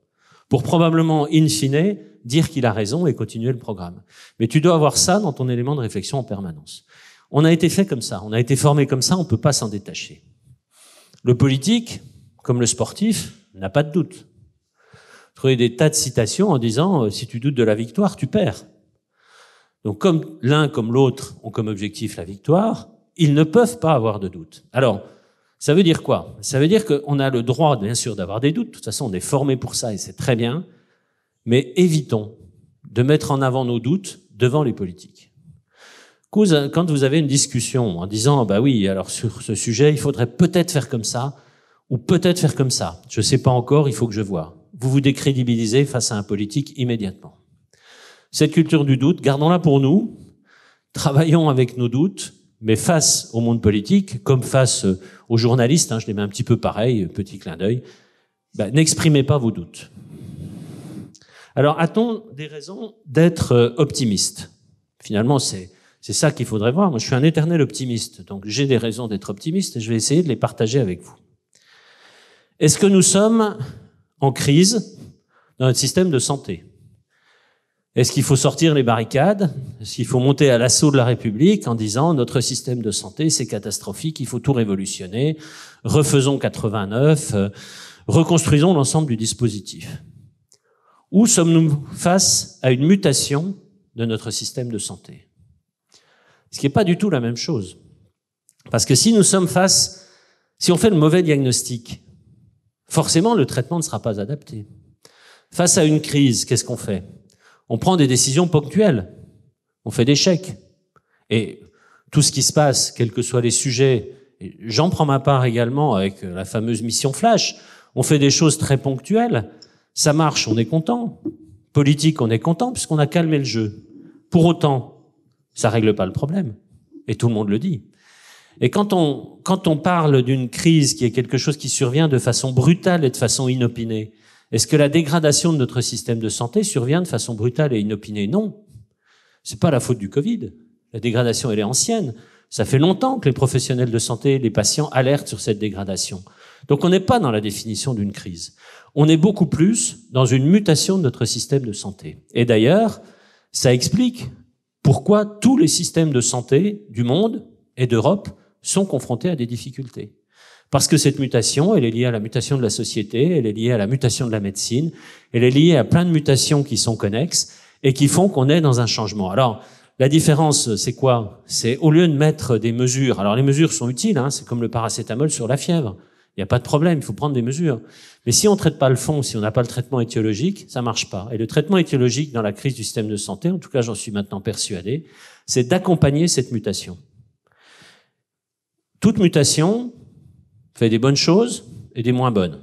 Pour probablement, in fine, dire qu'il a raison et continuer le programme. Mais tu dois avoir ça dans ton élément de réflexion en permanence. » On a été fait comme ça, on a été formé comme ça, on peut pas s'en détacher. Le politique, comme le sportif, n'a pas de doute. Trouver des tas de citations en disant « Si tu doutes de la victoire, tu perds ». Donc comme l'un comme l'autre ont comme objectif la victoire, ils ne peuvent pas avoir de doute. Alors, ça veut dire quoi? Ça veut dire qu'on a le droit, bien sûr, d'avoir des doutes. De toute façon, on est formé pour ça et c'est très bien. Mais évitons de mettre en avant nos doutes devant les politiques. Quand vous avez une discussion en disant « bah oui, alors sur ce sujet, il faudrait peut-être faire comme ça ou peut-être faire comme ça. Je sais pas encore, il faut que je voie. » Vous vous décrédibilisez face à un politique immédiatement. Cette culture du doute, gardons-la pour nous, travaillons avec nos doutes, mais face au monde politique, comme face aux journalistes, je les mets un petit peu pareil, petit clin d'œil, n'exprimez pas vos doutes. Alors, a-t-on des raisons d'être optimiste? Finalement, c'est ça qu'il faudrait voir. Moi, je suis un éternel optimiste, donc j'ai des raisons d'être optimiste et je vais essayer de les partager avec vous. Est-ce que nous sommes en crise dans notre système de santé. Est-ce qu'il faut sortir les barricades? Est-ce qu'il faut monter à l'assaut de la République en disant notre système de santé, c'est catastrophique, il faut tout révolutionner, refaisons 89, reconstruisons l'ensemble du dispositif? Ou sommes-nous face à une mutation de notre système de santé? Ce qui n'est pas du tout la même chose. Parce que si on fait le mauvais diagnostic, forcément le traitement ne sera pas adapté. Face à une crise, qu'est-ce qu'on fait? On prend des décisions ponctuelles. On fait des chèques. Et tout ce qui se passe, quels que soient les sujets, et j'en prends ma part également avec la fameuse mission Flash, on fait des choses très ponctuelles. Ça marche, on est content. Politique, on est content puisqu'on a calmé le jeu. Pour autant, ça règle pas le problème. Et tout le monde le dit. Et quand on parle d'une crise qui est quelque chose qui survient de façon brutale et de façon inopinée, est-ce que la dégradation de notre système de santé survient de façon brutale et inopinée? Non. C'est pas la faute du Covid. La dégradation, elle est ancienne. Ça fait longtemps que les professionnels de santé, les patients alertent sur cette dégradation. Donc on n'est pas dans la définition d'une crise. On est beaucoup plus dans une mutation de notre système de santé. Et d'ailleurs, ça explique pourquoi tous les systèmes de santé du monde et d'Europe sont confrontés à des difficultés. Parce que cette mutation, elle est liée à la mutation de la société, elle est liée à la mutation de la médecine, elle est liée à plein de mutations qui sont connexes et qui font qu'on est dans un changement. Alors, la différence, c'est quoi? C'est au lieu de mettre des mesures, alors les mesures sont utiles, hein, c'est comme le paracétamol sur la fièvre. Il n'y a pas de problème, il faut prendre des mesures. Mais si on ne traite pas le fond, si on n'a pas le traitement étiologique, ça marche pas. Et le traitement étiologique dans la crise du système de santé, en tout cas j'en suis maintenant persuadé, c'est d'accompagner cette mutation. Toute mutation fait des bonnes choses et des moins bonnes.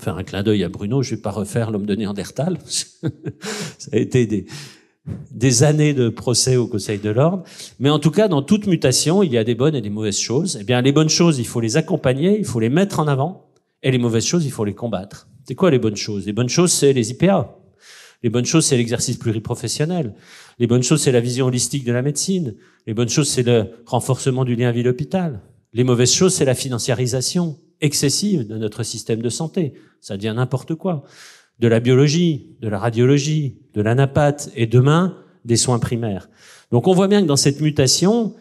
Faire un clin d'œil à Bruno, je vais pas refaire l'homme de Néandertal. Ça a été des années de procès au Conseil de l'Ordre. Mais en tout cas, dans toute mutation, il y a des bonnes et des mauvaises choses. Eh bien, les bonnes choses, il faut les accompagner, il faut les mettre en avant. Et les mauvaises choses, il faut les combattre. C'est quoi les bonnes choses? Les bonnes choses, c'est les IPA. Les bonnes choses, c'est l'exercice pluriprofessionnel. Les bonnes choses, c'est la vision holistique de la médecine. Les bonnes choses, c'est le renforcement du lien ville-hôpital. Les mauvaises choses, c'est la financiarisation excessive de notre système de santé. Ça devient n'importe quoi. De la biologie, de la radiologie, de la naphate et demain, des soins primaires. Donc on voit bien que dans cette mutation,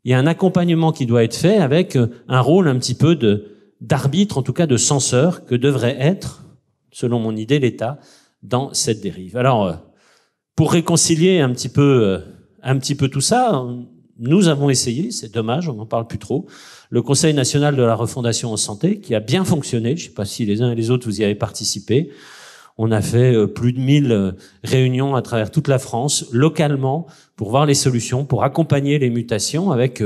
il y a un accompagnement qui doit être fait avec un rôle un petit peu d'arbitre, en tout cas de censeur, que devrait être, selon mon idée, l'État dans cette dérive. Alors, pour réconcilier un petit peu tout ça, nous avons essayé, c'est dommage, on n'en parle plus trop, le Conseil national de la refondation en santé, qui a bien fonctionné, je ne sais pas si les uns et les autres vous y avez participé. On a fait plus de 1000 réunions à travers toute la France, localement, pour voir les solutions, pour accompagner les mutations avec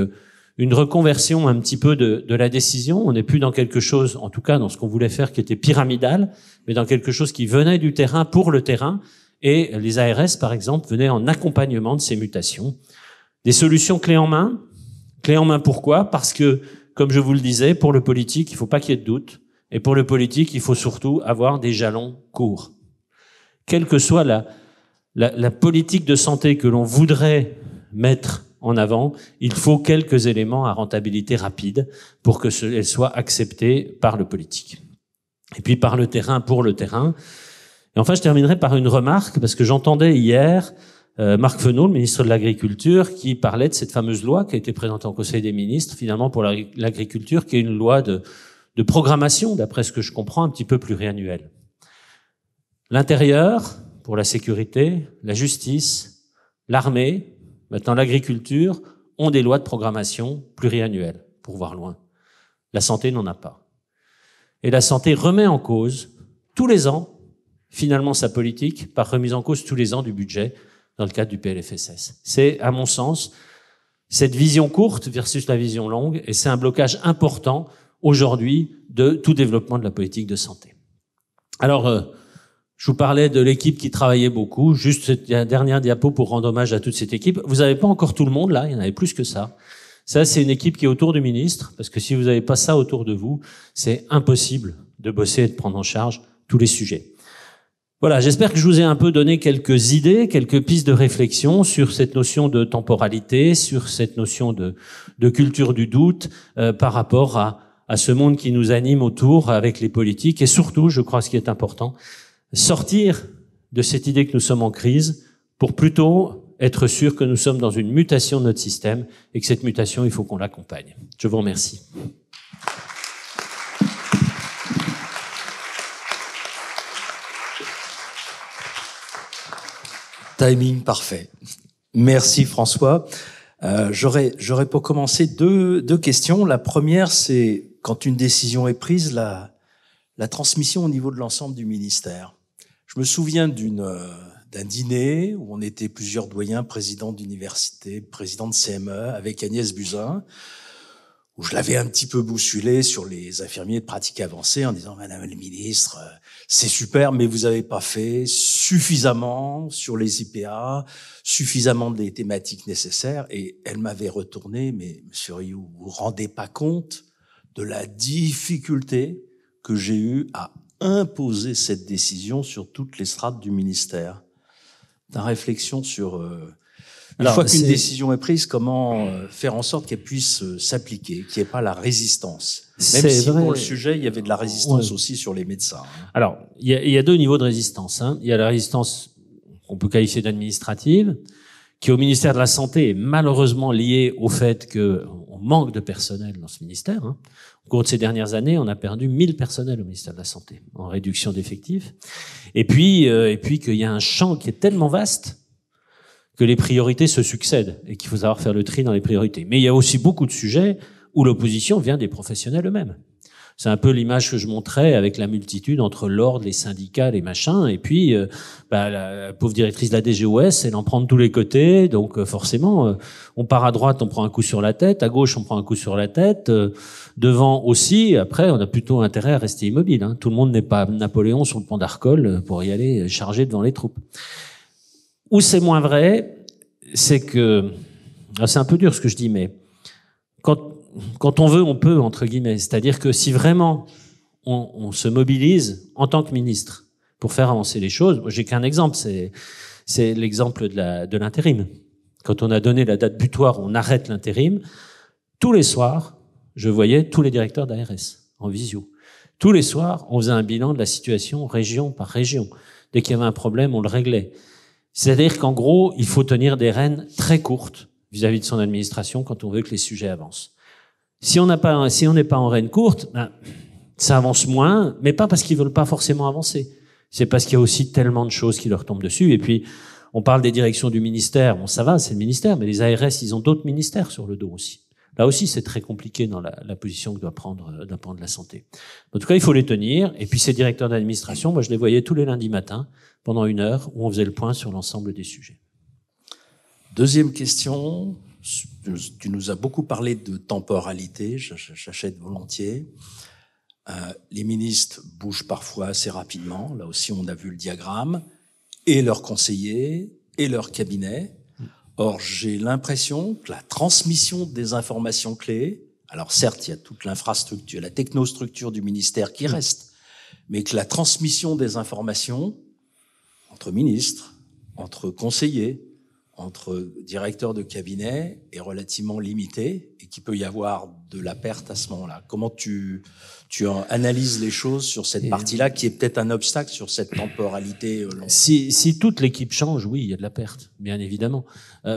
une reconversion un petit peu de la décision. On n'est plus dans quelque chose, en tout cas dans ce qu'on voulait faire, qui était pyramidal, mais dans quelque chose qui venait du terrain pour le terrain. Et les ARS, par exemple, venaient en accompagnement de ces mutations. Des solutions clés en main. Clés en main pourquoi? Parce que, comme je vous le disais, pour le politique, il ne faut pas qu'il y ait de doute. Et pour le politique, il faut surtout avoir des jalons courts. Quelle que soit la politique de santé que l'on voudrait mettre en avant, il faut quelques éléments à rentabilité rapide pour que elle soit acceptée par le politique. Et puis par le terrain, pour le terrain. Et enfin, je terminerai par une remarque, parce que j'entendais hier Marc Fesneau, le ministre de l'Agriculture, qui parlait de cette fameuse loi qui a été présentée au Conseil des ministres, finalement pour l'agriculture, qui est une loi de programmation, d'après ce que je comprends, un petit peu pluriannuelle. L'intérieur, pour la sécurité, la justice, l'armée, maintenant l'agriculture, ont des lois de programmation pluriannuelles, pour voir loin. La santé n'en a pas. Et la santé remet en cause, tous les ans, finalement sa politique, par remise en cause tous les ans du budget, dans le cadre du PLFSS. C'est, à mon sens, cette vision courte versus la vision longue, et c'est un blocage important aujourd'hui de tout développement de la politique de santé. Alors, je vous parlais de l'équipe qui travaillait beaucoup. Juste cette dernière diapo pour rendre hommage à toute cette équipe. Vous n'avez pas encore tout le monde là, il y en avait plus que ça. Ça, c'est une équipe qui est autour du ministre, parce que si vous n'avez pas ça autour de vous, c'est impossible de bosser et de prendre en charge tous les sujets. Voilà, j'espère que je vous ai un peu donné quelques idées, quelques pistes de réflexion sur cette notion de temporalité, sur cette notion de culture du doute par rapport à ce monde qui nous anime autour avec les politiques et surtout, je crois ce qui est important, sortir de cette idée que nous sommes en crise pour plutôt être sûr que nous sommes dans une mutation de notre système et que cette mutation, il faut qu'on l'accompagne. Je vous remercie.
Timing parfait. Merci François. J'aurais pour commencer deux questions. La première, c'est quand une décision est prise, la transmission au niveau de l'ensemble du ministère. Je me souviens d'un dîner où on était plusieurs doyens, présidents d'université, présidents de CME, avec Agnès Buzyn, où je l'avais un petit peu bousculé sur les infirmiers de pratique avancée en disant « Madame la ministre, c'est super, mais vous n'avez pas fait suffisamment sur les IPA, suffisamment des thématiques nécessaires. » Et elle m'avait retourné « Mais monsieur Rioux, vous vous rendez pas compte de la difficulté que j'ai eue à imposer cette décision sur toutes les strates du ministère. » Ta réflexion sur une fois qu'une décision est prise, comment faire en sorte qu'elle puisse s'appliquer, qu'il n'y ait pas la résistance. Même si pour le sujet, il y avait de la résistance aussi sur les médecins.
Alors, il y a deux niveaux de résistance. Il y a la résistance qu'on peut qualifier d'administrative, qui au ministère de la Santé est malheureusement liée au fait qu'on manque de personnel dans ce ministère. Au cours de ces dernières années, on a perdu 1000 personnels au ministère de la Santé en réduction d'effectifs. Et puis qu'il y a un champ qui est tellement vaste que les priorités se succèdent et qu'il faut savoir faire le tri dans les priorités. Mais il y a aussi beaucoup de sujets où l'opposition vient des professionnels eux-mêmes. C'est un peu l'image que je montrais avec la multitude entre l'ordre, les syndicats, les machins, et puis la pauvre directrice de la DGOS, elle en prend de tous les côtés, donc forcément, on part à droite, on prend un coup sur la tête, à gauche, on prend un coup sur la tête, devant aussi, après, on a plutôt intérêt à rester immobile. Tout le monde n'est pas Napoléon sur le pont d'Arcole pour y aller charger devant les troupes. Où c'est moins vrai, c'est que... Alors c'est un peu dur ce que je dis, mais quand on veut, on peut, entre guillemets. C'est-à-dire que si vraiment on se mobilise en tant que ministre pour faire avancer les choses, moi j'ai qu'un exemple, c'est l'exemple de l'intérim. Quand on a donné la date butoir, on arrête l'intérim. Tous les soirs, je voyais tous les directeurs d'ARS en visio. Tous les soirs, on faisait un bilan de la situation région par région. Dès qu'il y avait un problème, on le réglait. C'est-à-dire qu'en gros, il faut tenir des rênes très courtes vis-à-vis de son administration quand on veut que les sujets avancent. Si on n'est pas en rêne courte, ça avance moins, mais pas parce qu'ils veulent pas forcément avancer. C'est parce qu'il y a aussi tellement de choses qui leur tombent dessus. Et puis, on parle des directions du ministère. Bon, ça va, c'est le ministère, mais les ARS, ils ont d'autres ministères sur le dos aussi. Là aussi, c'est très compliqué dans la position que doit prendre la santé. En tout cas, il faut les tenir. Et puis, ces directeurs d'administration, moi, je les voyais tous les lundis matins, pendant 1 heure, où on faisait le point sur l'ensemble des sujets.
Deuxième question. Tu nous as beaucoup parlé de temporalité, j'achète volontiers. Les ministres bougent parfois assez rapidement. Là aussi, on a vu le diagramme. Et leurs conseillers, et leur cabinet. Or, j'ai l'impression que la transmission des informations clés, alors certes, il y a toute l'infrastructure, la technostructure du ministère qui reste, mais que la transmission des informations entre ministres, entre conseillers, entre directeurs de cabinet est relativement limitée et qu'il peut y avoir de la perte à ce moment-là. Comment tu analyses les choses sur cette partie-là qui est peut-être un obstacle sur cette temporalité longue?
Si toute l'équipe change, oui, il y a de la perte, bien évidemment.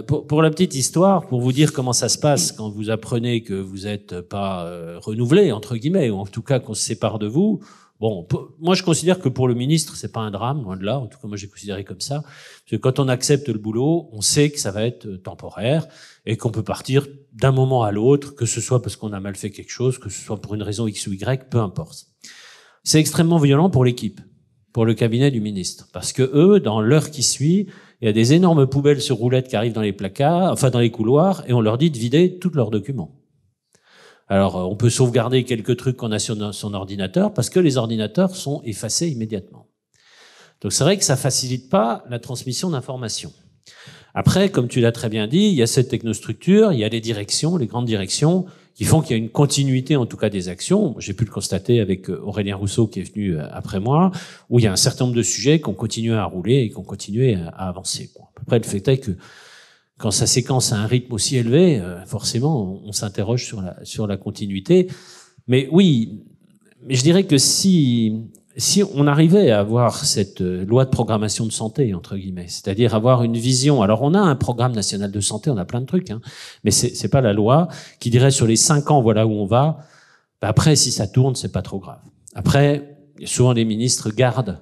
Pour la petite histoire, pour vous dire comment ça se passe quand vous apprenez que vous n'êtes pas renouvelé, entre guillemets, ou en tout cas qu'on se sépare de vous. Bon, moi je considère que pour le ministre, c'est pas un drame, loin de là. En tout cas, moi j'ai considéré comme ça. Parce que quand on accepte le boulot, on sait que ça va être temporaire et qu'on peut partir d'un moment à l'autre, que ce soit parce qu'on a mal fait quelque chose, que ce soit pour une raison X ou Y, peu importe. C'est extrêmement violent pour l'équipe, pour le cabinet du ministre, parce que eux, dans l'heure qui suit, il y a des énormes poubelles sur roulettes qui arrivent dans les placards, enfin dans les couloirs, et on leur dit de vider tous leurs documents. Alors, on peut sauvegarder quelques trucs qu'on a sur son ordinateur parce que les ordinateurs sont effacés immédiatement. Donc, c'est vrai que ça facilite pas la transmission d'informations. Après, comme tu l'as très bien dit, il y a cette technostructure, il y a les directions, les grandes directions, qui font qu'il y a une continuité, en tout cas, des actions. J'ai pu le constater avec Aurélien Rousseau, qui est venu après moi, où il y a un certain nombre de sujets qui ont continué à rouler et qui ont continué à avancer. Bon, à peu près, le fait est que quand ça séquence à un rythme aussi élevé, forcément, on s'interroge sur la continuité. Mais oui, je dirais que si on arrivait à avoir cette loi de programmation de santé, entre guillemets, c'est-à-dire avoir une vision. Alors, on a un programme national de santé, on a plein de trucs, hein, mais c'est pas la loi qui dirait sur les 5 ans, voilà où on va. Ben après, si ça tourne, c'est pas trop grave. Après, souvent les ministres gardent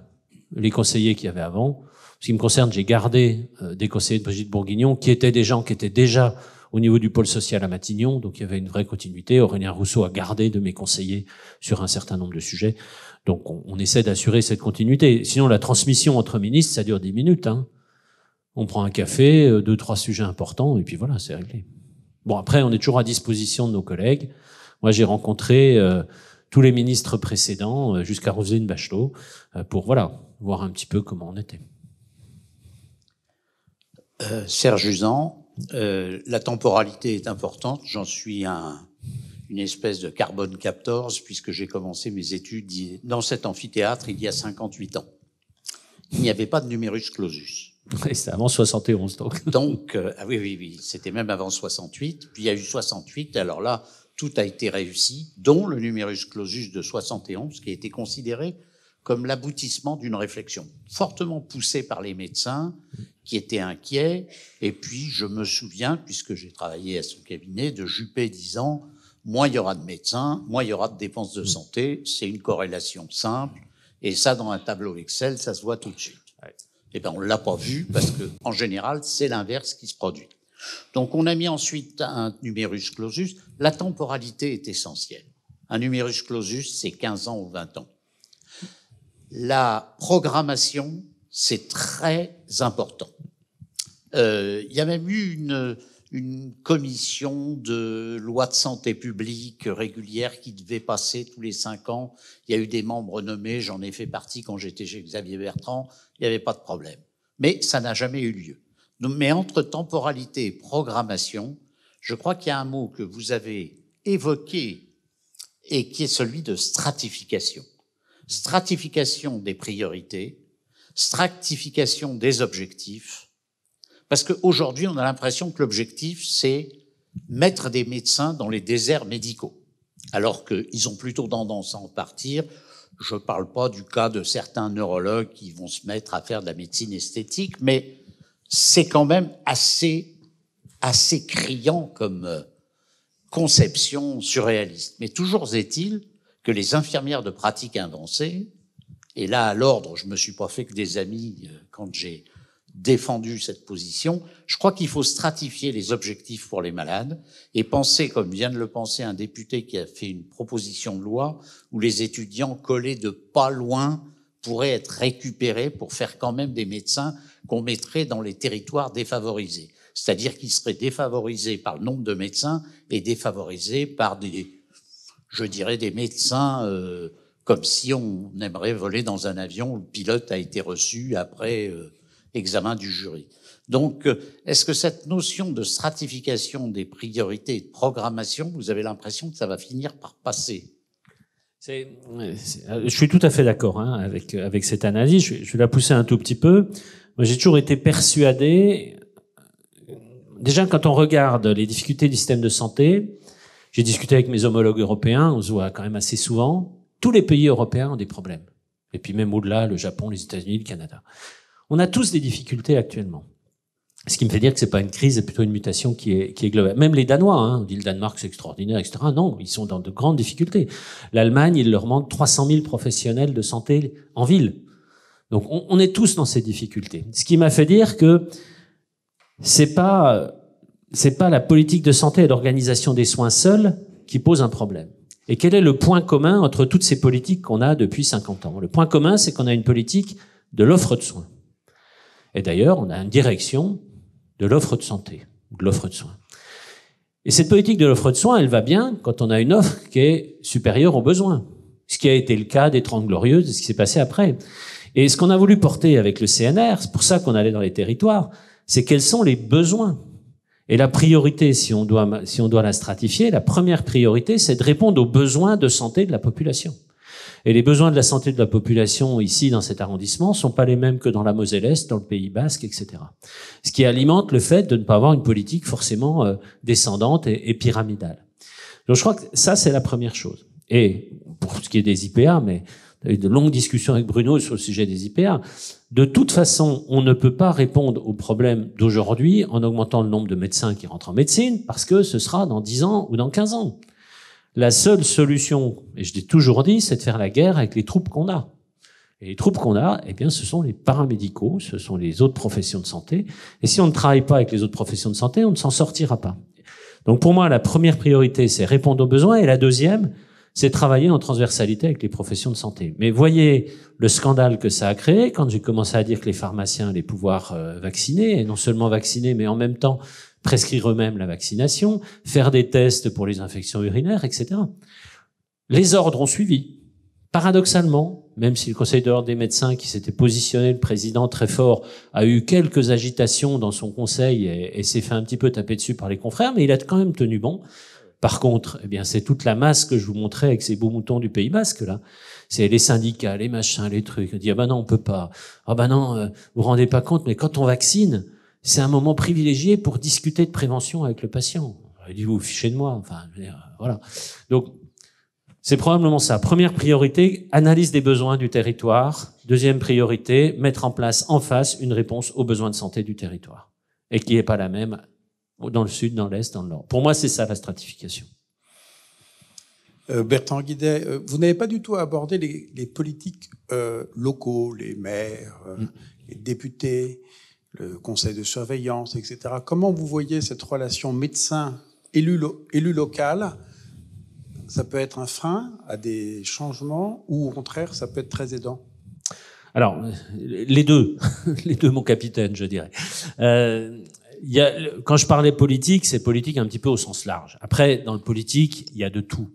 les conseillers qu'il y avait avant. En ce qui me concerne, j'ai gardé des conseillers de Brigitte Bourguignon qui étaient des gens qui étaient déjà au niveau du pôle social à Matignon, donc il y avait une vraie continuité. Aurélien Rousseau a gardé de mes conseillers sur un certain nombre de sujets. Donc on essaie d'assurer cette continuité. Sinon, la transmission entre ministres, ça dure 10 minutes. Hein. On prend un café, 2-3 sujets importants, et puis voilà, c'est réglé. Bon, après, on est toujours à disposition de nos collègues. Moi, j'ai rencontré tous les ministres précédents, jusqu'à Roselyne Bachelot, pour voilà, voir un petit peu comment on était.
Serge Usan, la temporalité est importante. J'en suis une espèce de carbone 14 puisque j'ai commencé mes études dans cet amphithéâtre il y a 58 ans. Il n'y avait pas de numerus clausus.
Oui, c'est avant 71 donc.
Donc, oui, c'était même avant 68. Puis il y a eu 68. Alors là, tout a été réussi, dont le numerus clausus de 71, qui a été considéré comme l'aboutissement d'une réflexion fortement poussée par les médecins qui étaient inquiets. Et puis, je me souviens, puisque j'ai travaillé à son cabinet, de Juppé disant « moins il y aura de médecins, moins il y aura de dépenses de santé, c'est une corrélation simple, et ça, dans un tableau Excel, ça se voit tout de suite. » Eh bien, on l'a pas vu, parce que en général, c'est l'inverse qui se produit. Donc, on a mis ensuite un numerus clausus. La temporalité est essentielle. Un numerus clausus, c'est 15 ans ou 20 ans. La programmation, c'est très important. Il y a même eu une commission de loi de santé publique régulière qui devait passer tous les 5 ans. Il y a eu des membres nommés, j'en ai fait partie quand j'étais chez Xavier Bertrand, il n'y avait pas de problème. Mais ça n'a jamais eu lieu. Mais entre temporalité et programmation, je crois qu'il y a un mot que vous avez évoqué et qui est celui de stratification. Stratification des priorités, stratification des objectifs, parce qu'aujourd'hui, on a l'impression que l'objectif, c'est mettre des médecins dans les déserts médicaux, alors qu'ils ont plutôt tendance à en partir. Je ne parle pas du cas de certains neurologues qui vont se mettre à faire de la médecine esthétique, mais c'est quand même assez criant comme conception surréaliste. Mais toujours est-il que les infirmières de pratique avancée, et là, à l'ordre, je ne me suis pas fait que des amis quand j'ai défendu cette position, je crois qu'il faut stratifier les objectifs pour les malades et penser, comme vient de le penser un député qui a fait une proposition de loi, où les étudiants collés de pas loin pourraient être récupérés pour faire quand même des médecins qu'on mettrait dans les territoires défavorisés. C'est-à-dire qu'ils seraient défavorisés par le nombre de médecins et défavorisés par des médecins comme si on aimerait voler dans un avion où le pilote a été reçu après examen du jury. Donc, est-ce que cette notion de stratification des priorités et de programmation, vous avez l'impression que ça va finir par passer ?
Je suis tout à fait d'accord avec cette analyse. Je vais la pousser un tout petit peu. Moi, j'ai toujours été persuadé, déjà quand on regarde les difficultés du système de santé, j'ai discuté avec mes homologues européens, on se voit quand même assez souvent, tous les pays européens ont des problèmes. Et puis même au-delà, le Japon, les États-Unis, le Canada. On a tous des difficultés actuellement. Ce qui me fait dire que c'est pas une crise, c'est plutôt une mutation qui est globale. Même les Danois, on dit le Danemark c'est extraordinaire, etc. Non, ils sont dans de grandes difficultés. L'Allemagne, il leur manque 300 000 professionnels de santé en ville. Donc on est tous dans ces difficultés. Ce qui m'a fait dire que c'est pas la politique de santé et l'organisation des soins seuls qui pose un problème. Et quel est le point commun entre toutes ces politiques qu'on a depuis 50 ans ? Le point commun, c'est qu'on a une politique de l'offre de soins. Et d'ailleurs, on a une direction de l'offre de santé, de l'offre de soins. Et cette politique de l'offre de soins, elle va bien quand on a une offre qui est supérieure aux besoins. Ce qui a été le cas des 30 Glorieuses, ce qui s'est passé après. Et ce qu'on a voulu porter avec le CNR, c'est pour ça qu'on allait dans les territoires, c'est quels sont les besoins. Et la priorité, si on doit la stratifier, la première priorité, c'est de répondre aux besoins de santé de la population. Et les besoins de la santé de la population ici, dans cet arrondissement, sont pas les mêmes que dans la Moselle-Est, dans le Pays Basque, etc. Ce qui alimente le fait de ne pas avoir une politique forcément descendante et pyramidale. Donc je crois que ça, c'est la première chose. Et pour ce qui est des IPA, mais on a eu de longues discussions avec Bruno sur le sujet des IPA, de toute façon, on ne peut pas répondre aux problèmes d'aujourd'hui en augmentant le nombre de médecins qui rentrent en médecine, parce que ce sera dans 10 ans ou dans 15 ans. La seule solution, et je l'ai toujours dit, c'est de faire la guerre avec les troupes qu'on a. Et les troupes qu'on a, eh bien, ce sont les paramédicaux, ce sont les autres professions de santé. Et si on ne travaille pas avec les autres professions de santé, on ne s'en sortira pas. Donc pour moi, la première priorité, c'est répondre aux besoins, et la deuxième, c'est travailler en transversalité avec les professions de santé. Mais voyez le scandale que ça a créé quand j'ai commencé à dire que les pharmaciens allaient pouvoir vacciner, et non seulement vacciner, mais en même temps prescrire eux-mêmes la vaccination, faire des tests pour les infections urinaires, etc. Les ordres ont suivi. Paradoxalement, même si le Conseil de l'ordre des médecins qui s'était positionné, le président très fort, a eu quelques agitations dans son conseil et s'est fait un petit peu taper dessus par les confrères, mais il a quand même tenu bon. Par contre, eh bien, c'est toute la masse que je vous montrais avec ces beaux moutons du Pays Basque, là. C'est les syndicats, les machins, les trucs. On dit, ah ben non, on peut pas. Ah ben non, vous vous rendez pas compte, mais quand on vaccine, c'est un moment privilégié pour discuter de prévention avec le patient. Il dit, vous vous fichez de moi. Enfin, je veux dire, voilà. Donc, c'est probablement ça. Première priorité, analyse des besoins du territoire. Deuxième priorité, mettre en place en face une réponse aux besoins de santé du territoire. Et qui n'est pas la même dans le sud, dans l'est, dans le nord. Pour moi, c'est ça la stratification.
Bertrand Guidet, vous n'avez pas du tout abordé les politiques locaux, les maires, les députés, le conseil de surveillance, etc. Comment vous voyez cette relation médecin-élu local? Ça peut être un frein à des changements ou au contraire, ça peut être très aidant?
Alors, les deux, mon capitaine, je dirais. Quand je parlais politique, c'est politique un petit peu au sens large. Après, dans le politique, il y a de tout.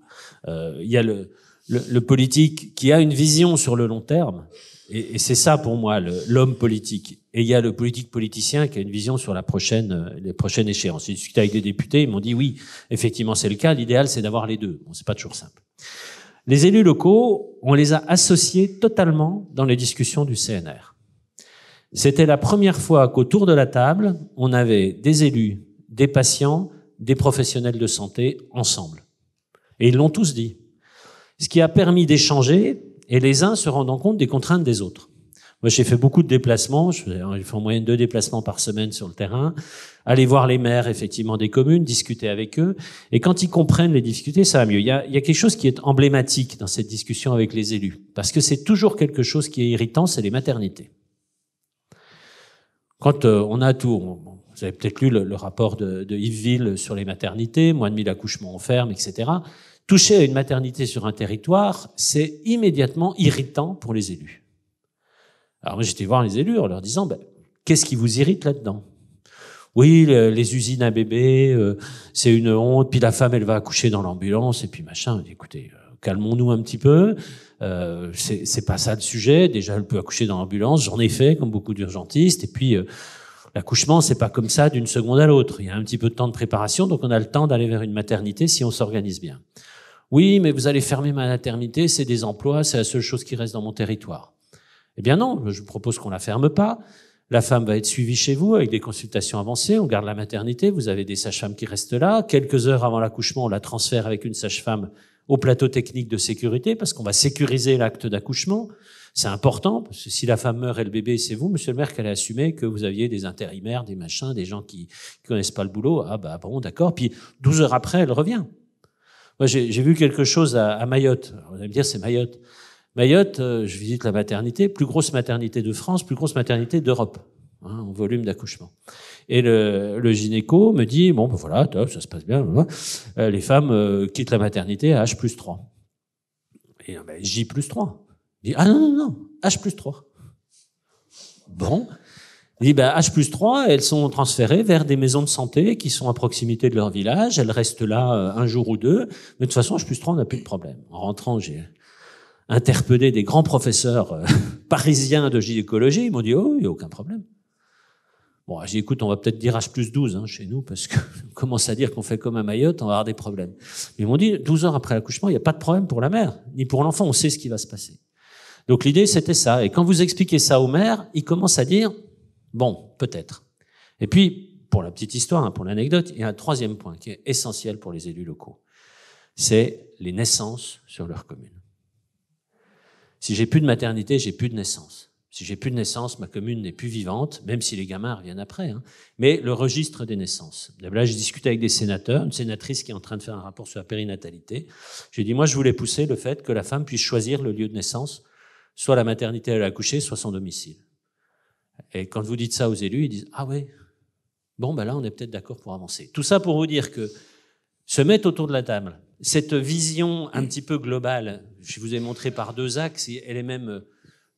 Il y a le politique qui a une vision sur le long terme, et c'est ça pour moi l'homme politique. Et il y a le politicien qui a une vision sur les prochaines échéances. J'ai discuté avec des députés, ils m'ont dit oui, effectivement c'est le cas. L'idéal c'est d'avoir les deux. Bon, c'est pas toujours simple. Les élus locaux, on les a associés totalement dans les discussions du CNR. C'était la première fois qu'autour de la table, on avait des élus, des patients, des professionnels de santé ensemble. Et ils l'ont tous dit. Ce qui a permis d'échanger et les uns se rendant compte des contraintes des autres. Moi, j'ai fait beaucoup de déplacements. Je fais en moyenne 2 déplacements par semaine sur le terrain. Aller voir les maires, effectivement, des communes, discuter avec eux. Et quand ils comprennent les difficultés, ça va mieux. Il y a quelque chose qui est emblématique dans cette discussion avec les élus. Parce que c'est toujours quelque chose qui est irritant, c'est les maternités. Quand on a tout, vous avez peut-être lu le rapport de Yves Ville sur les maternités, moins de 1000 accouchements on ferme, etc. Toucher à une maternité sur un territoire, c'est immédiatement irritant pour les élus. Alors moi j'étais voir les élus en leur disant, qu'est-ce qui vous irrite là-dedans? Oui, les usines à bébés, c'est une honte, puis la femme elle va accoucher dans l'ambulance, et puis machin. Écoutez, calmons-nous un petit peu. C'est pas ça le sujet. Déjà, elle peut accoucher dans l'ambulance. J'en ai fait, comme beaucoup d'urgentistes. Et puis, l'accouchement, c'est pas comme ça d'une seconde à l'autre. Il y a un petit peu de temps de préparation, donc on a le temps d'aller vers une maternité si on s'organise bien. Oui, mais vous allez fermer ma maternité, c'est des emplois, c'est la seule chose qui reste dans mon territoire. Eh bien non, je vous propose qu'on la ferme pas. La femme va être suivie chez vous avec des consultations avancées. On garde la maternité. Vous avez des sages-femmes qui restent là. Quelques heures avant l'accouchement, on la transfère avec une sage-femme au plateau technique de sécurité parce qu'on va sécuriser l'acte d'accouchement. C'est important parce que si la femme meurt et le bébé, c'est vous, monsieur le maire, qu'elle a assumé que vous aviez des intérimaires, des machins, des gens qui connaissent pas le boulot. Ah bon, d'accord. Puis 12 heures après, elle revient. Moi, j'ai vu quelque chose à Mayotte. Alors, vous allez me dire, c'est Mayotte. Mayotte, je visite la maternité, plus grosse maternité de France, plus grosse maternité d'Europe, en volume d'accouchement. Et le gynéco me dit, bon, voilà, top, ça se passe bien. Les femmes quittent la maternité à H+3. Et J+3. Il dit, ah non, H+3. Bon. Il dit, H+3, elles sont transférées vers des maisons de santé qui sont à proximité de leur village. Elles restent là un jour ou deux. Mais de toute façon, H+3, on n'a plus de problème. En rentrant, j'ai interpellé des grands professeurs parisiens de gynécologie. Ils m'ont dit, oh, il n'y a aucun problème. Bon, j'ai dit, écoute, on va peut-être dire H+12 chez nous, parce que on commence à dire qu'on fait comme à Mayotte, on va avoir des problèmes. Mais ils m'ont dit, 12 heures après l'accouchement, il n'y a pas de problème pour la mère, ni pour l'enfant, on sait ce qui va se passer. Donc l'idée, c'était ça. Et quand vous expliquez ça aux mères, ils commencent à dire, bon, peut-être. Et puis, pour la petite histoire, pour l'anecdote, il y a un troisième point qui est essentiel pour les élus locaux. c'est les naissances sur leur commune. Si j'ai plus de maternité, j'ai plus de naissance. Si j'ai plus de naissance, ma commune n'est plus vivante, même si les gamins reviennent après. Mais le registre des naissances. Là, j'ai discuté avec des sénateurs, une sénatrice qui est en train de faire un rapport sur la périnatalité. J'ai dit, moi, je voulais pousser le fait que la femme puisse choisir le lieu de naissance, soit la maternité où elle a accouché, soit son domicile. Et quand vous dites ça aux élus, ils disent, ah ouais, bon, ben là, on est peut-être d'accord pour avancer. Tout ça pour vous dire que se mettre autour de la table, cette vision un petit peu globale, je vous ai montré par 2 axes, elle est même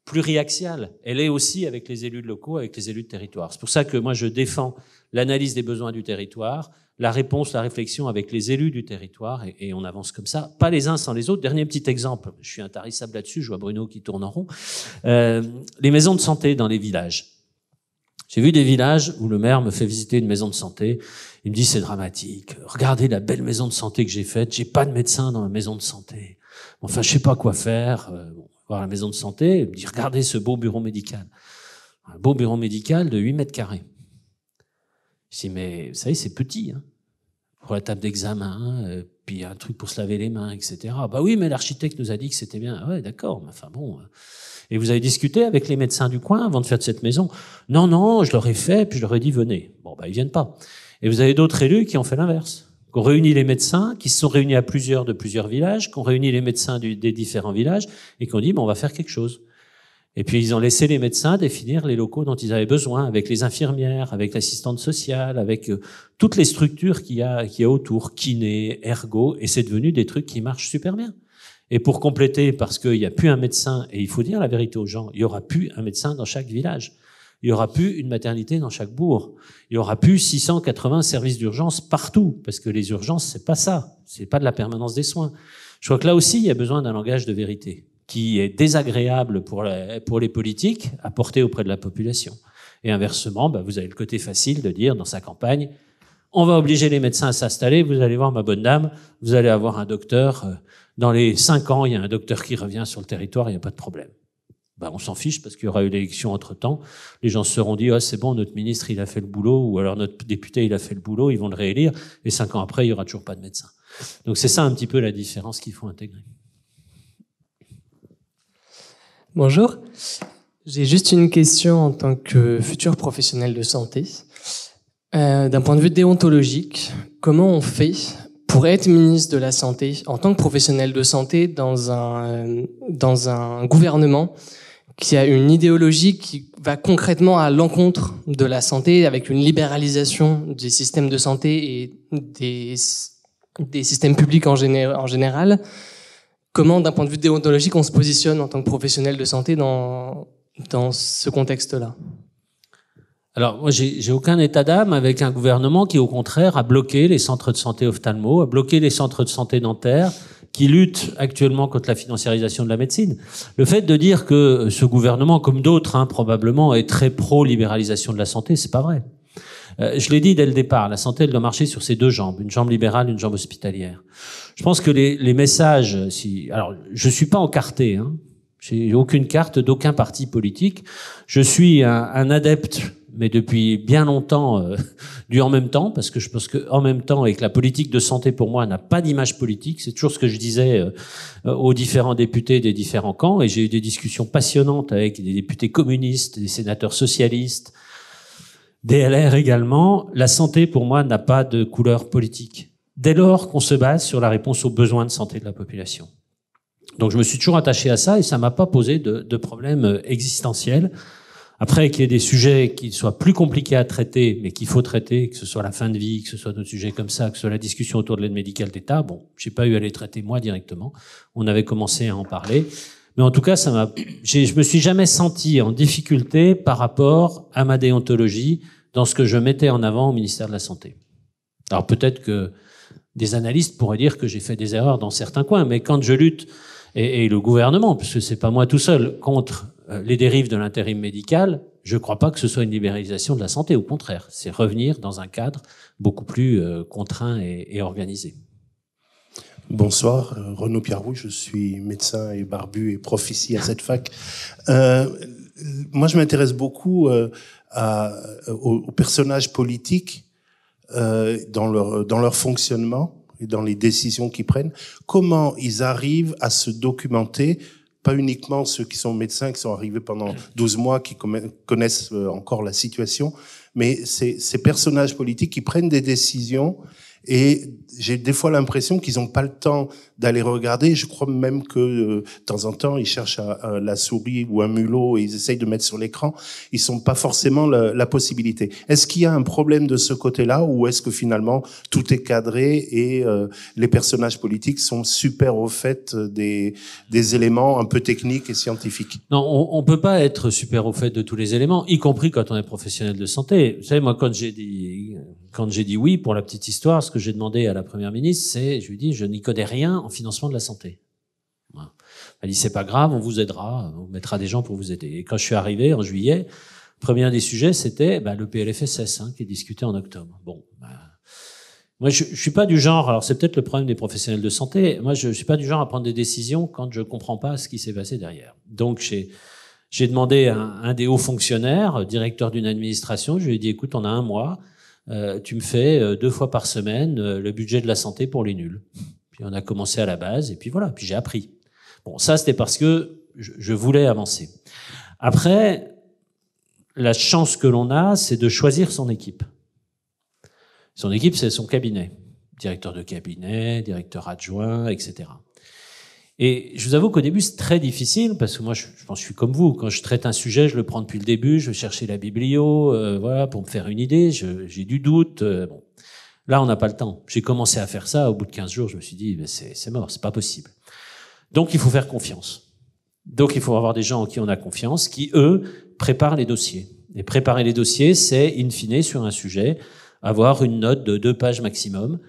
pluriaxiale. Elle est aussi avec les élus locaux, avec les élus de territoire. C'est pour ça que moi, je défends l'analyse des besoins du territoire, la réponse, la réflexion avec les élus du territoire, et on avance comme ça, pas les uns sans les autres. Dernier petit exemple, je suis intarissable là-dessus, je vois Bruno qui tourne en rond. Les maisons de santé dans les villages. J'ai vu des villages où le maire me fait visiter une maison de santé. Il me dit, c'est dramatique. Regardez la belle maison de santé que j'ai faite. J'ai pas de médecin dans ma maison de santé. Enfin, je sais pas quoi faire. Voir la maison de santé. Il me dit, regardez ce beau bureau médical. Un beau bureau médical de 8 mètres carrés. Je dis, mais vous savez, c'est petit, pour la table d'examen, puis un truc pour se laver les mains, etc. Bah oui, mais l'architecte nous a dit que c'était bien. Ah ouais, d'accord, mais enfin bon. Et vous avez discuté avec les médecins du coin avant de faire de cette maison? Non, je leur ai fait, puis je leur ai dit, venez. Bon, bah ils viennent pas. Et vous avez d'autres élus qui ont fait l'inverse, qui ont réuni les médecins, qui se sont réunis à plusieurs de plusieurs villages, qui ont réuni les médecins des différents villages, et qui ont dit, bon, on va faire quelque chose. Et puis ils ont laissé les médecins définir les locaux dont ils avaient besoin, avec les infirmières, avec l'assistante sociale, avec toutes les structures qu'il y a autour, kiné, ergo, et c'est devenu des trucs qui marchent super bien. Et pour compléter, parce qu'il n'y a plus un médecin, et il faut dire la vérité aux gens, il n'y aura plus un médecin dans chaque village. Il n'y aura plus une maternité dans chaque bourg. Il n'y aura plus 680 services d'urgence partout, parce que les urgences, c'est pas ça. C'est pas de la permanence des soins. Je crois que là aussi, il y a besoin d'un langage de vérité, qui est désagréable pour les politiques à porter auprès de la population. Et inversement, vous avez le côté facile de dire dans sa campagne, on va obliger les médecins à s'installer, vous allez voir ma bonne dame, vous allez avoir un docteur, dans les 5 ans, il y a un docteur qui revient sur le territoire, il n'y a pas de problème. On s'en fiche parce qu'il y aura eu l'élection entre-temps. Les gens se seront dit, c'est bon, notre ministre, il a fait le boulot, ou alors notre député, il a fait le boulot, ils vont le réélire, et 5 ans après, il n'y aura toujours pas de médecin. Donc c'est ça un petit peu la différence qu'il faut intégrer.
Bonjour. J'ai juste une question en tant que futur professionnel de santé. D'un point de vue déontologique, comment on fait pour être ministre de la Santé en tant que professionnel de santé dans un gouvernement qui a une idéologie qui va concrètement à l'encontre de la santé, avec une libéralisation des systèmes de santé et des systèmes publics en général? Comment, d'un point de vue déontologique, on se positionne en tant que professionnel de santé dans ce contexte-là?
Alors, moi, j'ai aucun état d'âme avec un gouvernement qui, au contraire, a bloqué les centres de santé ophtalmo, a bloqué les centres de santé dentaires, qui luttent actuellement contre la financiarisation de la médecine. Le fait de dire que ce gouvernement, comme d'autres, probablement, est très pro-libéralisation de la santé, c'est pas vrai. Je l'ai dit dès le départ, la santé, elle doit marcher sur ses 2 jambes, une jambe libérale, une jambe hospitalière. Je pense que les messages, alors, je suis pas encarté, j'ai aucune carte d'aucun parti politique. Je suis un adepte, mais depuis bien longtemps, du en même temps, parce que je pense que en même temps, et que la politique de santé pour moi n'a pas d'image politique, c'est toujours ce que je disais aux différents députés des différents camps, et j'ai eu des discussions passionnantes avec des députés communistes, des sénateurs socialistes, des LR également. La santé pour moi n'a pas de couleur politique, dès lors qu'on se base sur la réponse aux besoins de santé de la population. Donc je me suis toujours attaché à ça, et ça m'a pas posé de problème existentiel. Après, qu'il y ait des sujets qui soient plus compliqués à traiter, mais qu'il faut traiter, que ce soit la fin de vie, que ce soit d'autres sujets comme ça, que ce soit la discussion autour de l'aide médicale d'État, j'ai pas eu à les traiter moi directement. On avait commencé à en parler. Mais en tout cas, je me suis jamais senti en difficulté par rapport à ma déontologie dans ce que je mettais en avant au ministère de la Santé. Alors peut-être que des analystes pourraient dire que j'ai fait des erreurs dans certains coins, mais quand je lutte, et le gouvernement, puisque c'est pas moi tout seul, contre les dérives de l'intérim médical, je ne crois pas que ce soit une libéralisation de la santé. Au contraire, c'est revenir dans un cadre beaucoup plus contraint et organisé.
Bonsoir, Renaud Pierroux, je suis médecin et barbu et prof ici à cette fac. Moi, je m'intéresse beaucoup aux personnages politiques dans leur fonctionnement. et dans les décisions qu'ils prennent, comment ils arrivent à se documenter, pas uniquement ceux qui sont médecins, qui sont arrivés pendant 12 mois, qui connaissent encore la situation, mais ces personnages politiques qui prennent des décisions. Et j'ai des fois l'impression qu'ils n'ont pas le temps d'aller regarder. Je crois même que de temps en temps, ils cherchent la souris ou un mulot et ils essayent de mettre sur l'écran. Ils sont pas forcément la possibilité. Est-ce qu'il y a un problème de ce côté-là ou est-ce que finalement tout est cadré et les personnages politiques sont super au fait des éléments un peu techniques et scientifiques?
Non, on peut pas être super au fait de tous les éléments, y compris quand on est professionnel de santé. Vous savez, moi, quand j'ai dit oui, pour la petite histoire, ce que j'ai demandé à la première ministre, c'est, je lui ai dit, je n'y connais rien en financement de la santé. Voilà. Elle dit, c'est pas grave, on vous aidera, on mettra des gens pour vous aider. Et quand je suis arrivé en juillet, le premier des sujets, c'était le PLFSS, qui est discuté en octobre. Bon, moi, je suis pas du genre, alors c'est peut-être le problème des professionnels de santé, moi, je suis pas du genre à prendre des décisions quand je comprends pas ce qui s'est passé derrière. Donc, j'ai demandé à un des hauts fonctionnaires, directeur d'une administration, je lui ai dit, écoute, on a 1 mois, tu me fais 2 fois par semaine le budget de la santé pour les nuls. Puis on a commencé à la base, et puis voilà, puis j'ai appris. Bon, ça c'était parce que je voulais avancer. Après, la chance que l'on a, c'est de choisir son équipe. Son équipe, c'est son cabinet. Directeur de cabinet, directeur adjoint, etc. Et je vous avoue qu'au début, c'est très difficile, parce que moi, je pense que je suis comme vous. Quand je traite un sujet, je le prends depuis le début, je vais chercher la biblio, voilà, pour me faire une idée, j'ai du doute. Bon. Là, on n'a pas le temps. J'ai commencé à faire ça, au bout de 15 jours, je me suis dit, c'est mort, c'est pas possible. Donc, il faut faire confiance. Donc, il faut avoir des gens en qui on a confiance, qui, eux, préparent les dossiers. Et préparer les dossiers, c'est, in fine, sur un sujet, avoir une note de 2 pages maximum,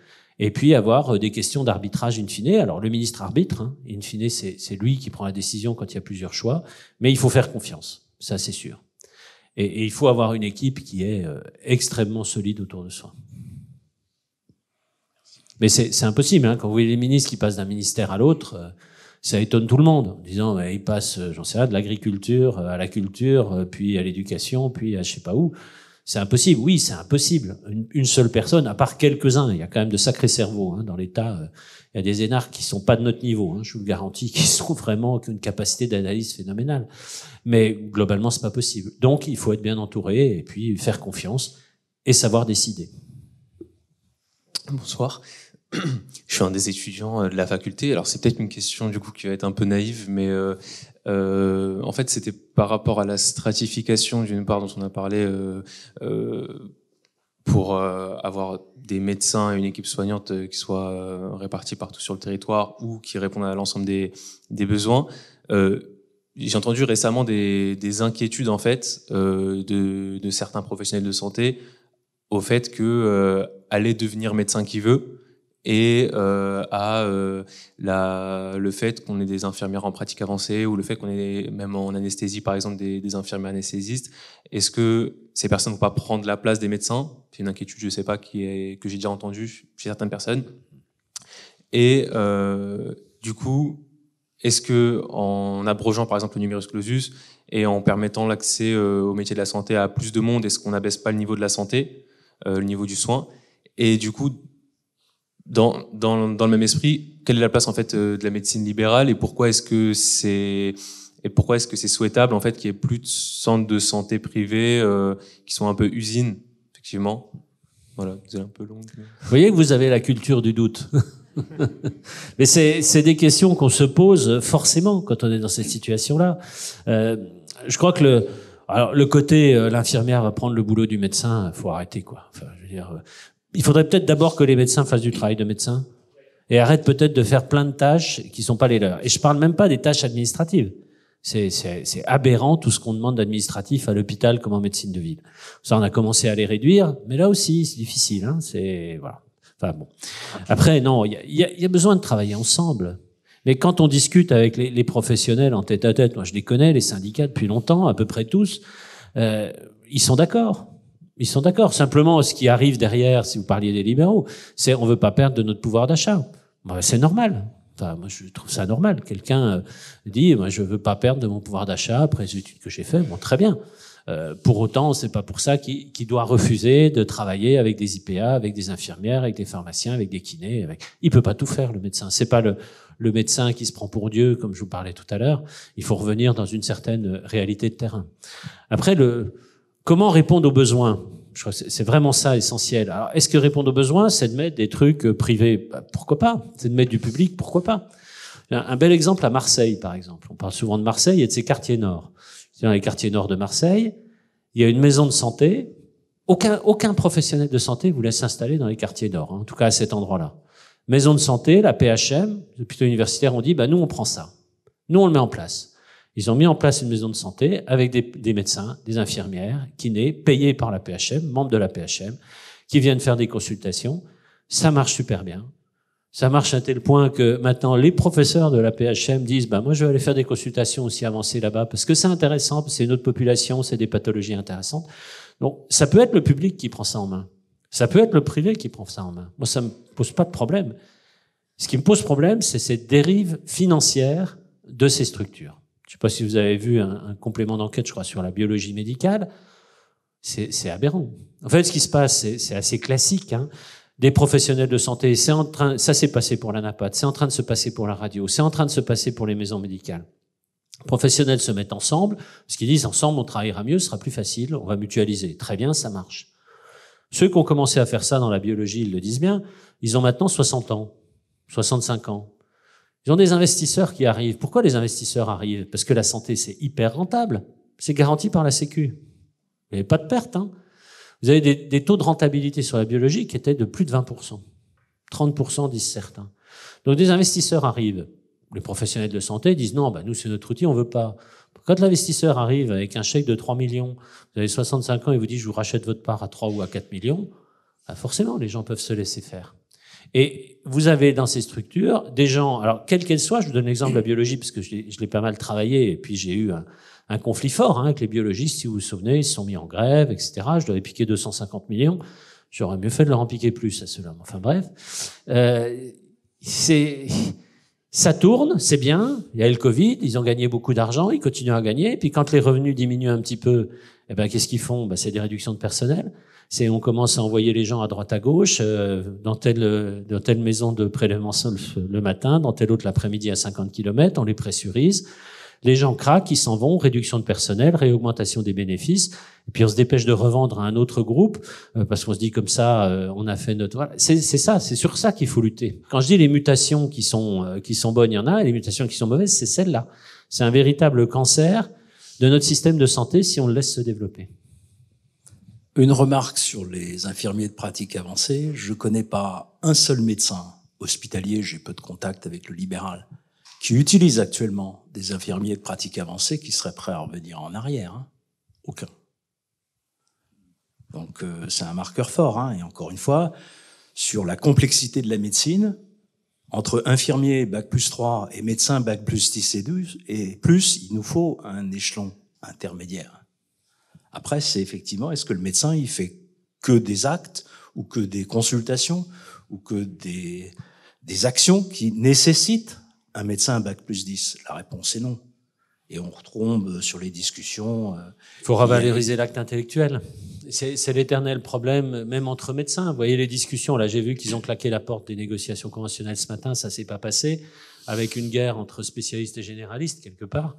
et puis avoir des questions d'arbitrage in fine. Alors le ministre arbitre, in fine c'est lui qui prend la décision quand il y a plusieurs choix, mais il faut faire confiance, ça c'est sûr. Et il faut avoir une équipe qui est extrêmement solide autour de soi. Mais c'est impossible, quand vous voyez les ministres qui passent d'un ministère à l'autre, ça étonne tout le monde, en disant ils passent, j'en sais rien, de l'agriculture à la culture, puis à l'éducation, puis à je sais pas où. C'est impossible. Oui, c'est impossible. Une seule personne, à part quelques-uns, il y a quand même de sacrés cerveaux dans l'État. Il y a des énarques qui sont pas de notre niveau, je vous le garantis, qui sont vraiment qui ont une capacité d'analyse phénoménale. Mais globalement, c'est pas possible. Donc, il faut être bien entouré et puis faire confiance et savoir décider.
Bonsoir. Je suis un des étudiants de la faculté. Alors, c'est peut-être une question du coup qui va être un peu naïve, mais en fait, c'était par rapport à la stratification d'une part dont on a parlé pour avoir des médecins et une équipe soignante qui soient répartis partout sur le territoire ou qui répondent à l'ensemble des besoins. J'ai entendu récemment des inquiétudes en fait de certains professionnels de santé au fait que aller devenir médecin qui veut et le fait qu'on ait des infirmières en pratique avancée ou le fait qu'on ait même en anesthésie par exemple des infirmières anesthésistes. Est-ce que ces personnes ne vont pas prendre la place des médecins? C'est une inquiétude, je ne sais pas, que j'ai déjà entendue chez certaines personnes. Et du coup, est-ce que en abrogeant par exemple le numerus clausus et en permettant l'accès au métier de la santé à plus de monde, est-ce qu'on n'abaisse pas le niveau de la santé, le niveau du soin? Et du coup, dans le même esprit, quelle est la place en fait de la médecine libérale et pourquoi est-ce que c'est souhaitable en fait qu'il y ait plus de centres de santé privés qui sont un peu usines effectivement. Voilà, c'est un peu long. Mais...
Vous voyez que vous avez la culture du doute. Mais c'est des questions qu'on se pose forcément quand on est dans cette situation-là. Je crois que le côté l'infirmière va prendre le boulot du médecin, faut arrêter quoi. Enfin, je veux dire, il faudrait peut-être d'abord que les médecins fassent du travail de médecin et arrêtent peut-être de faire plein de tâches qui sont pas les leurs. Et je parle même pas des tâches administratives. C'est aberrant tout ce qu'on demande d'administratif à l'hôpital comme en médecine de ville. Ça, on a commencé à les réduire, mais là aussi, c'est difficile. C'est voilà. Enfin bon. Après, non, il y a besoin de travailler ensemble. Mais quand on discute avec les professionnels en tête à tête, moi je les connais, les syndicats depuis longtemps, à peu près tous, ils sont d'accord. Ils sont d'accord. Simplement, ce qui arrive derrière, si vous parliez des libéraux, c'est on veut pas perdre de notre pouvoir d'achat. Bah, c'est normal. Enfin, moi, je trouve ça normal. Quelqu'un dit, moi, je veux pas perdre de mon pouvoir d'achat après les études que j'ai faites. Bon, très bien. Pour autant, c'est pas pour ça qu'il doit refuser de travailler avec des IPA, avec des infirmières, avec des pharmaciens, avec des kinés. Il peut pas tout faire, le médecin. C'est pas le médecin qui se prend pour Dieu, comme je vous parlais tout à l'heure. Il faut revenir dans une certaine réalité de terrain. Après, comment répondre aux besoins? Je crois que c'est vraiment ça essentiel. Alors, est-ce que répondre aux besoins, c'est de mettre des trucs privés? Pourquoi pas? C'est de mettre du public? Pourquoi pas? Un bel exemple à Marseille, par exemple. On parle souvent de Marseille et de ses quartiers nord. Dans les quartiers nord de Marseille, il y a une maison de santé. Aucun professionnel de santé vous laisse s'installer dans les quartiers nord, hein, en tout cas à cet endroit-là. Maison de santé, la PHM, l'hôpital universitaire, on dit, nous, on prend ça. Nous, on le met en place. Ils ont mis en place une maison de santé avec des médecins, des infirmières, kinés, payés par la PHM, membres de la PHM, qui viennent faire des consultations. Ça marche super bien. Ça marche à tel point que maintenant, les professeurs de la PHM disent, moi, je vais aller faire des consultations aussi avancées là-bas parce que c'est intéressant, parce que c'est une autre population, c'est des pathologies intéressantes. Donc, ça peut être le public qui prend ça en main. Ça peut être le privé qui prend ça en main. Moi, ça me pose pas de problème. Ce qui me pose problème, c'est cette dérive financière de ces structures. Je sais pas si vous avez vu un complément d'enquête, je crois, sur la biologie médicale. C'est aberrant. En fait, ce qui se passe, c'est assez classique, hein. Des professionnels de santé, ça s'est passé pour la NAPAD, c'est en train de se passer pour la radio, c'est en train de se passer pour les maisons médicales. Les professionnels se mettent ensemble, parce qu'ils disent ensemble on travaillera mieux, ce sera plus facile, on va mutualiser. Très bien, ça marche. Ceux qui ont commencé à faire ça dans la biologie, ils le disent bien, ils ont maintenant 60 ans, 65 ans. Ils ont des investisseurs qui arrivent. Pourquoi les investisseurs arrivent? Parce que la santé, c'est hyper rentable. C'est garanti par la Sécu. Il n'y avait pas de perte, hein. Vous avez des taux de rentabilité sur la biologie qui étaient de plus de 20%. 30% disent certains. Donc des investisseurs arrivent. Les professionnels de santé disent non, nous c'est notre outil, on veut pas. Quand l'investisseur arrive avec un chèque de 3 millions, vous avez 65 ans et vous dit je vous rachète votre part à 3 ou à 4 millions, forcément les gens peuvent se laisser faire. Et vous avez dans ces structures des gens, alors quelles qu'elles soient, je vous donne l'exemple de la biologie parce que je l'ai pas mal travaillé et puis j'ai eu un conflit fort avec les biologistes, si vous vous souvenez, ils se sont mis en grève, etc. Je leur ai piqué 250 millions. J'aurais mieux fait de leur en piquer plus à ceux-là. Enfin bref, ça tourne, c'est bien. Il y a eu le Covid, ils ont gagné beaucoup d'argent, ils continuent à gagner. Et puis quand les revenus diminuent un petit peu, qu'est-ce qu'ils font? C'est des réductions de personnel. On commence à envoyer les gens à droite à gauche, dans telle maison de prélèvement le matin, dans telle autre l'après-midi à 50 km, on les pressurise. Les gens craquent, ils s'en vont, réduction de personnel, réaugmentation des bénéfices, et puis on se dépêche de revendre à un autre groupe, parce qu'on se dit comme ça, on a fait notre... Voilà. C'est ça, c'est sur ça qu'il faut lutter. Quand je dis les mutations qui sont bonnes, il y en a, et les mutations qui sont mauvaises, c'est celle-là. C'est un véritable cancer de notre système de santé si on le laisse se développer.
Une remarque sur les infirmiers de pratique avancée. Je connais pas un seul médecin hospitalier, j'ai peu de contact avec le libéral, qui utilise actuellement des infirmiers de pratique avancée qui seraient prêts à revenir en arrière. Hein. Aucun. Donc c'est un marqueur fort. Hein. Et encore une fois, sur la complexité de la médecine, entre infirmiers Bac+3 et médecins Bac+10 et plus, il nous faut un échelon intermédiaire. Après, c'est effectivement, est-ce que le médecin, il fait que des actes ou que des consultations ou que des actions qui nécessitent un médecin Bac+10? La réponse est non. Et on retombe sur les discussions.
Il faut revaloriser l'acte intellectuel. C'est l'éternel problème, même entre médecins. Vous voyez les discussions, là j'ai vu qu'ils ont claqué la porte des négociations conventionnelles ce matin, ça s'est pas passé, avec une guerre entre spécialistes et généralistes quelque part,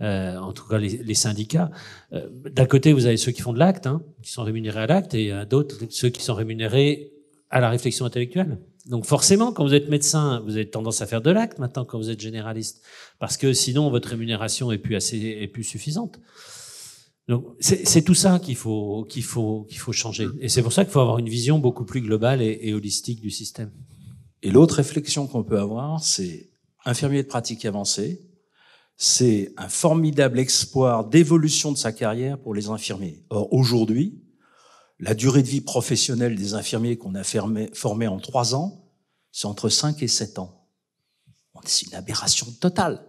en tout cas les syndicats. D'un côté vous avez ceux qui font de l'acte, hein, qui sont rémunérés à l'acte, et d'autres ceux qui sont rémunérés à la réflexion intellectuelle. Donc forcément, quand vous êtes médecin, vous avez tendance à faire de l'acte maintenant quand vous êtes généraliste, parce que sinon votre rémunération est plus suffisante. Donc c'est tout ça qu'il faut changer. Et c'est pour ça qu'il faut avoir une vision beaucoup plus globale et holistique du système.
Et l'autre réflexion qu'on peut avoir, c'est infirmier de pratique avancée, c'est un formidable espoir d'évolution de sa carrière pour les infirmiers. Or aujourd'hui, la durée de vie professionnelle des infirmiers qu'on a formés en 3 ans, c'est entre 5 et 7 ans. C'est une aberration totale.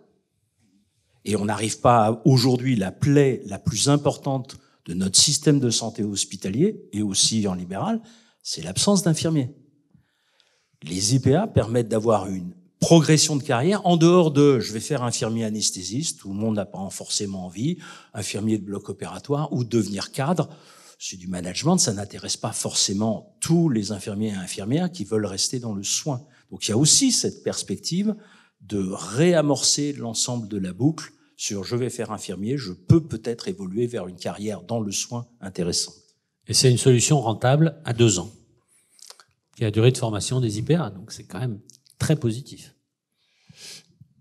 Et on n'arrive pas à, aujourd'hui, la plaie la plus importante de notre système de santé hospitalier, et aussi en libéral, c'est l'absence d'infirmiers. Les IPA permettent d'avoir une progression de carrière, en dehors de je vais faire infirmier anesthésiste, tout le monde n'a pas forcément envie, infirmier de bloc opératoire ou devenir cadre, c'est du management, ça n'intéresse pas forcément tous les infirmiers et infirmières qui veulent rester dans le soin. Donc il y a aussi cette perspective de réamorcer l'ensemble de la boucle sur je vais faire infirmier, je peux peut-être évoluer vers une carrière dans le soin intéressante.
Et c'est une solution rentable à 2 ans, qui a la durée de formation des IPA, donc c'est quand même très positif.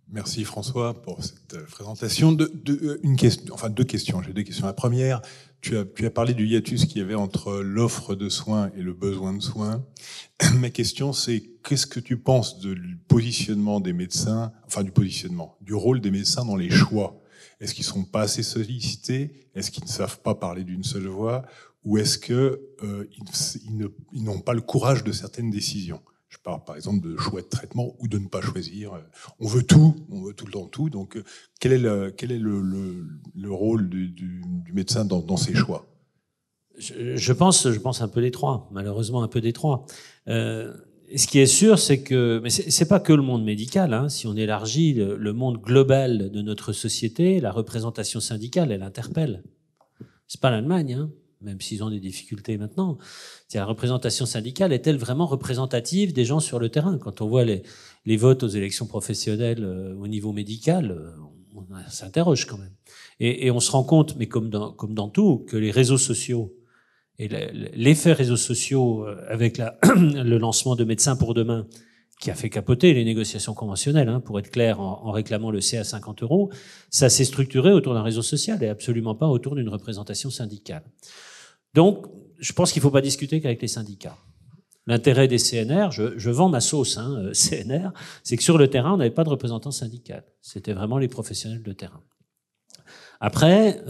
Merci François pour cette présentation. Une question, enfin 2 questions. J'ai 2 questions. La première, tu as parlé du hiatus qu'il y avait entre l'offre de soins et le besoin de soins. Ma question, c'est qu'est-ce que tu penses du positionnement des médecins, enfin du rôle des médecins dans les choix? Est-ce qu'ils sont pas assez sollicités? Est-ce qu'ils ne savent pas parler d'une seule voix? Ou est-ce que ils n'ont pas le courage de certaines décisions? Je parle par exemple de choix de traitement ou de ne pas choisir. On veut tout le temps tout. Donc, quel est le rôle du médecin dans ces choix?
Je pense un peu des trois, malheureusement un peu des trois. Ce qui est sûr, c'est que, mais c'est pas que le monde médical. Hein. Si on élargit le monde global de notre société, la représentation syndicale, elle interpelle. C'est pas l'Allemagne, hein, même s'ils ont des difficultés maintenant. La représentation syndicale est-elle vraiment représentative des gens sur le terrain? Quand on voit les votes aux élections professionnelles au niveau médical, on s'interroge quand même. Et on se rend compte, mais comme dans tout, que les réseaux sociaux et l'effet réseaux sociaux avec le lancement de Médecins pour demain, qui a fait capoter les négociations conventionnelles, hein, pour être clair, en réclamant le C à 50 €, ça s'est structuré autour d'un réseau social et absolument pas autour d'une représentation syndicale. Donc, je pense qu'il ne faut pas discuter qu'avec les syndicats. L'intérêt des CNR, je vends ma sauce, hein, CNR, c'est que sur le terrain, on n'avait pas de représentant syndical. C'était vraiment les professionnels de terrain. Après,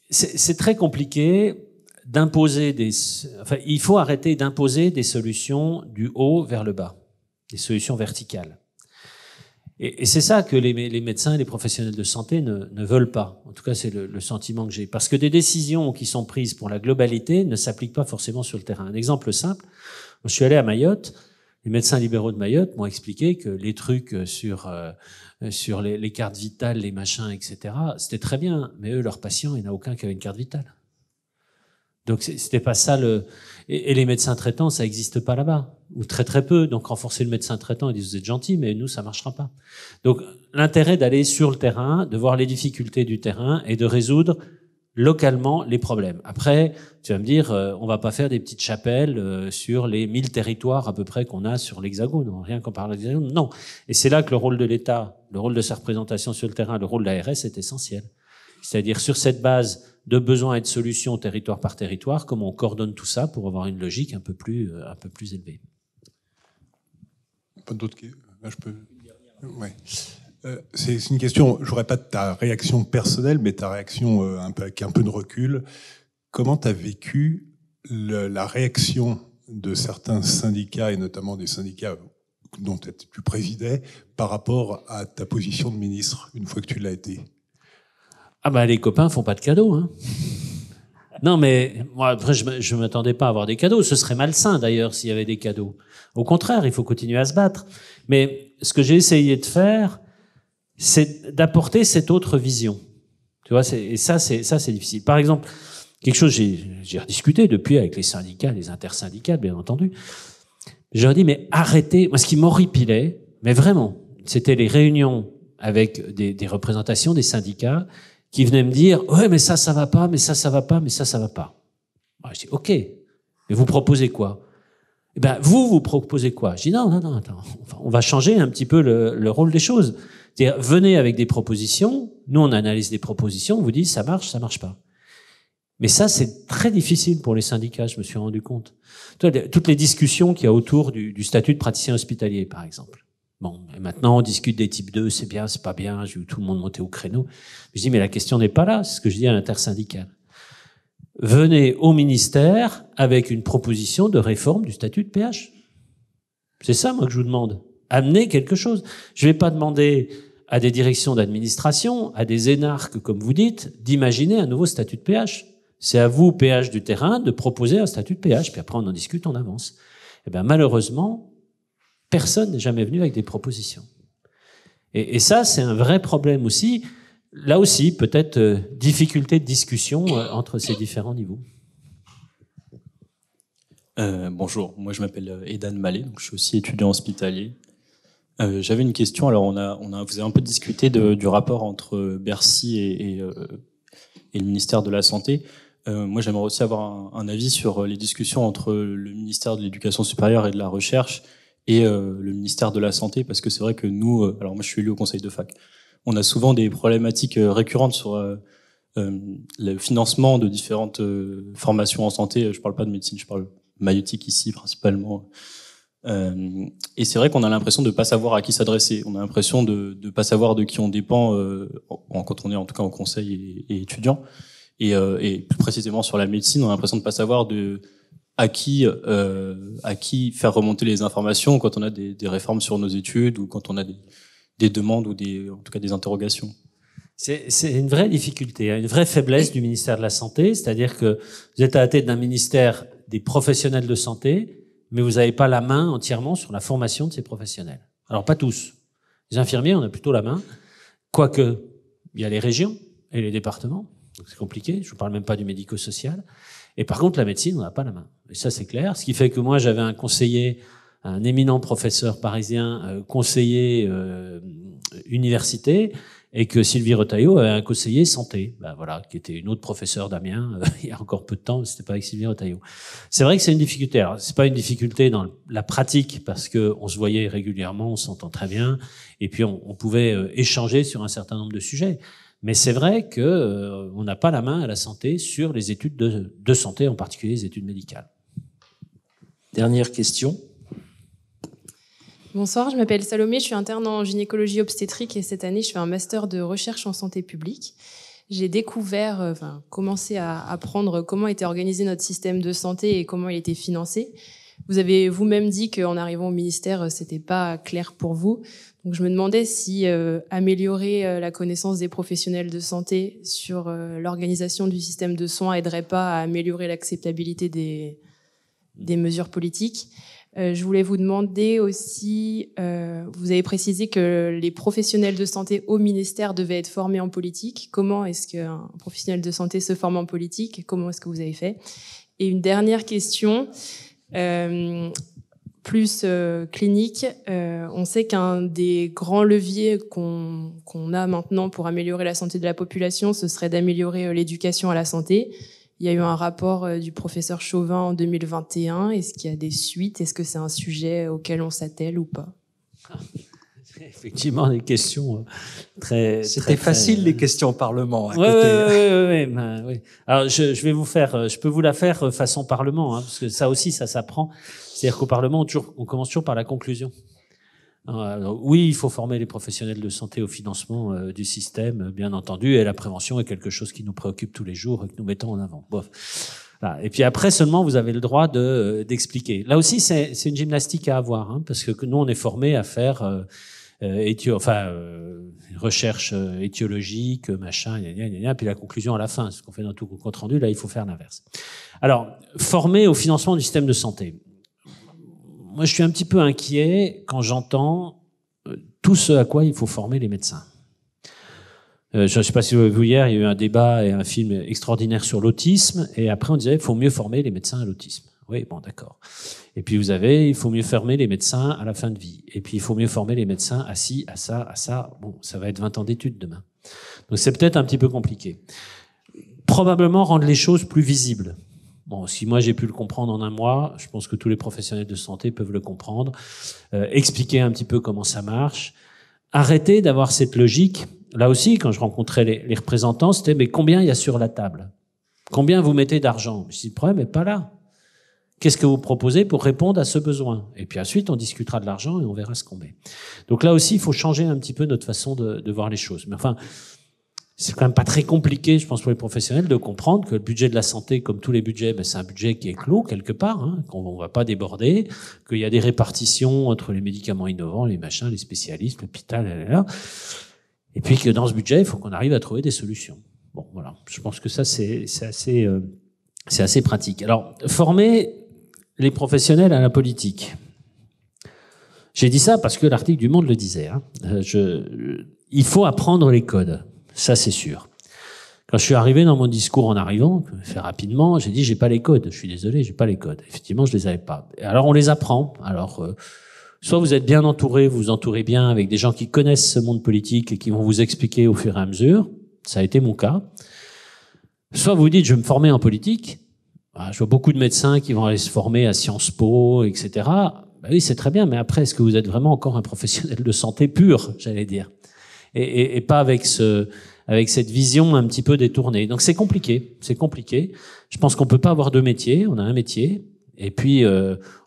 c'est très compliqué d'imposer enfin, il faut arrêter d'imposer des solutions du haut vers le bas, des solutions verticales. Et c'est ça que les médecins et les professionnels de santé ne veulent pas. En tout cas, c'est le sentiment que j'ai. Parce que des décisions qui sont prises pour la globalité ne s'appliquent pas forcément sur le terrain. Un exemple simple, je suis allé à Mayotte, les médecins libéraux de Mayotte m'ont expliqué que les trucs sur les cartes vitales, les machins, etc., c'était très bien, mais eux, leurs patients, il n'y en a aucun qui avait une carte vitale. Donc c'était pas ça et les médecins traitants, ça n'existe pas là-bas, ou très très peu. Donc renforcer le médecin traitant, ils disent vous êtes gentil, mais nous ça marchera pas. Donc l'intérêt d'aller sur le terrain, de voir les difficultés du terrain et de résoudre localement les problèmes. Après, tu vas me dire, on va pas faire des petites chapelles sur les 1000 territoires à peu près qu'on a sur l'Hexagone, rien qu'on parle de l'Hexagone. Non. Et c'est là que le rôle de l'État, le rôle de sa représentation sur le terrain, le rôle de l'ARS est essentiel. C'est-à-dire sur cette base de besoins et de solutions territoire par territoire, comment on coordonne tout ça pour avoir une logique un peu plus élevée.
Pas d'autres questions? Je peux. Ouais. C'est une question. Je n'aurais pas ta réaction personnelle, mais ta réaction avec un peu de recul. Comment tu as vécu la réaction de certains syndicats et notamment des syndicats dont tu présidais par rapport à ta position de ministre une fois que tu l'as été?
Ah bah les copains font pas de cadeaux, hein. Non mais moi après je m'attendais pas à avoir des cadeaux, ce serait malsain d'ailleurs s'il y avait des cadeaux. Au contraire, il faut continuer à se battre. Mais ce que j'ai essayé de faire, c'est d'apporter cette autre vision. Tu vois, et ça c'est difficile. Par exemple, quelque chose j'ai rediscuté depuis avec les syndicats, les intersyndicats bien entendu. Je leur ai dit mais arrêtez, moi ce qui m'horripilait, mais vraiment, c'était les réunions avec des représentations des syndicats qui venaient me dire « Ouais, mais ça va pas, mais ça va pas, mais ça va pas. » Alors, je dis « Ok, mais vous proposez quoi ?» Eh ben, vous proposez quoi? Je dis « Non, attends, on va changer un petit peu le rôle des choses. C'est-à-dire, venez avec des propositions, nous on analyse des propositions, on vous dit « Ça marche pas. » Mais ça, c'est très difficile pour les syndicats, je me suis rendu compte. Toutes les discussions qu'il y a autour du statut de praticien hospitalier, par exemple. Bon, et maintenant on discute des types 2, c'est bien, c'est pas bien, j'ai vu tout le monde monter au créneau. Je dis mais la question n'est pas là, c'est ce que je dis à l'intersyndicale. Venez au ministère avec une proposition de réforme du statut de PH. C'est ça moi que je vous demande. Amenez quelque chose. Je vais pas demander à des directions d'administration, à des énarques comme vous dites, d'imaginer un nouveau statut de PH. C'est à vous, PH du terrain, de proposer un statut de PH, puis après on en discute, on avance. Eh ben malheureusement, personne n'est jamais venu avec des propositions. Et ça, c'est un vrai problème aussi. Là aussi, peut-être difficulté de discussion entre ces différents niveaux.
Bonjour, moi je m'appelle Edan Malé, donc je suis aussi étudiant hospitalier. J'avais une question. Alors vous avez un peu discuté du rapport entre Bercy et le ministère de la Santé. Moi j'aimerais aussi avoir un avis sur les discussions entre le ministère de l'Éducation supérieure et de la Recherche et le ministère de la Santé, parce que c'est vrai que nous, alors moi je suis élu au conseil de fac, on a souvent des problématiques récurrentes sur le financement de différentes formations en santé. Je parle pas de médecine, je parle maïeutique ici principalement. Et c'est vrai qu'on a l'impression de pas savoir à qui s'adresser. On a l'impression de pas savoir de qui on dépend quand on est en tout cas en conseil et étudiant. Et plus précisément sur la médecine, on a l'impression de pas savoir à qui faire remonter les informations quand on a des réformes sur nos études ou quand on a des demandes ou en tout cas des interrogations.
C'est une vraie difficulté, une vraie faiblesse du ministère de la Santé, c'est-à-dire que vous êtes à la tête d'un ministère des professionnels de santé, mais vous n'avez pas la main entièrement sur la formation de ces professionnels. Alors pas tous. Les infirmiers, on a plutôt la main, quoique il y a les régions et les départements, donc c'est compliqué, je ne vous parle même pas du médico-social. Et par contre, la médecine, on n'a pas la main. Et ça, c'est clair. Ce qui fait que moi, j'avais un conseiller, un éminent professeur parisien, conseiller université, et que Sylvie Retailleau avait un conseiller santé, voilà, qui était une autre professeure d'Amiens il y a encore peu de temps, mais c'était pas avec Sylvie Retailleau. C'est vrai que c'est une difficulté. Alors, c'est pas une difficulté dans la pratique parce que on se voyait régulièrement, on s'entend très bien, et puis on pouvait échanger sur un certain nombre de sujets. Mais c'est vrai que on n'a pas la main à la santé sur les études de santé, en particulier les études médicales.
Dernière question.
Bonsoir, je m'appelle Salomé, je suis interne en gynécologie obstétrique et cette année, je fais un master de recherche en santé publique. J'ai découvert, commencé à apprendre comment était organisé notre système de santé et comment il était financé. Vous avez vous-même dit qu'en arrivant au ministère, c'était pas clair pour vous. Donc je me demandais si améliorer la connaissance des professionnels de santé sur l'organisation du système de soins aiderait pas à améliorer l'acceptabilité des mesures politiques. Je voulais vous demander aussi, vous avez précisé que les professionnels de santé au ministère devaient être formés en politique. Comment est-ce qu'un professionnel de santé se forme en politique? Comment est-ce que vous avez fait? Et une dernière question, plus clinique. On sait qu'un des grands leviers qu'on a maintenant pour améliorer la santé de la population, ce serait d'améliorer l'éducation à la santé. Il y a eu un rapport du professeur Chauvin en 2021. Est-ce qu'il y a des suites? Est-ce que c'est un sujet auquel on s'attelle ou pas?
Effectivement, des questions très...
C'était facile, les questions au Parlement.
Oui. Alors, je vais vous faire... Je peux vous la faire façon Parlement, hein, parce que ça aussi, ça s'apprend. C'est-à-dire qu'au Parlement, on commence toujours par la conclusion. Alors, oui, il faut former les professionnels de santé au financement du système, bien entendu, et la prévention est quelque chose qui nous préoccupe tous les jours et que nous mettons en avant. Bon. Voilà. Et puis après seulement, vous avez le droit d'expliquer. Là aussi, c'est une gymnastique à avoir, hein, parce que nous, on est formés à faire recherche étiologique, machin, puis la conclusion à la fin, ce qu'on fait dans tout compte rendu. Là, il faut faire l'inverse. Alors, former au financement du système de santé. Moi, je suis un petit peu inquiet quand j'entends tout ce à quoi il faut former les médecins. Je ne sais pas si vous avez vu hier, il y a eu un débat et un film extraordinaire sur l'autisme, et après on disait il faut mieux former les médecins à l'autisme. Oui, bon, d'accord. Et puis vous avez, il faut mieux former les médecins à la fin de vie. Et puis il faut mieux former les médecins à ci, à ça, à ça. Bon, ça va être 20 ans d'études demain. Donc c'est peut-être un petit peu compliqué. Probablement rendre les choses plus visibles. Bon, si moi j'ai pu le comprendre en un mois, je pense que tous les professionnels de santé peuvent le comprendre. Expliquer un petit peu comment ça marche. Arrêter d'avoir cette logique. Là aussi, quand je rencontrais les représentants, c'était mais combien il y a sur la table? Combien vous mettez d'argent? Je dis le problème n'est pas là. Qu'est-ce que vous proposez pour répondre à ce besoin? Et puis ensuite, on discutera de l'argent et on verra ce qu'on met. Donc là aussi, il faut changer un petit peu notre façon de voir les choses. Mais enfin, c'est quand même pas très compliqué, je pense, pour les professionnels de comprendre que le budget de la santé, comme tous les budgets, c'est un budget qui est clos quelque part, hein, qu'on va pas déborder, qu'il y a des répartitions entre les médicaments innovants, les machins, les spécialistes, l'hôpital, et puis que dans ce budget, il faut qu'on arrive à trouver des solutions. Bon, voilà. Je pense que ça, c'est assez pratique. Alors, former les professionnels à la politique. J'ai dit ça parce que l'article du Monde le disait. Hein. Il faut apprendre les codes, ça c'est sûr. Quand je suis arrivé dans mon discours en arrivant, fait rapidement, j'ai dit j'ai pas les codes. Je suis désolé, j'ai pas les codes. Effectivement, je les avais pas. Alors on les apprend. Alors soit vous êtes bien entouré, vous vous entourez bien avec des gens qui connaissent ce monde politique et qui vont vous expliquer au fur et à mesure. Ça a été mon cas. Soit vous dites je vais me former en politique. Je vois beaucoup de médecins qui vont aller se former à Sciences Po, etc. Ben oui, c'est très bien, mais après, est-ce que vous êtes vraiment encore un professionnel de santé pur, j'allais dire, et pas avec cette vision un petit peu détournée. Donc c'est compliqué, c'est compliqué. Je pense qu'on peut pas avoir deux métiers. On a un métier, et puis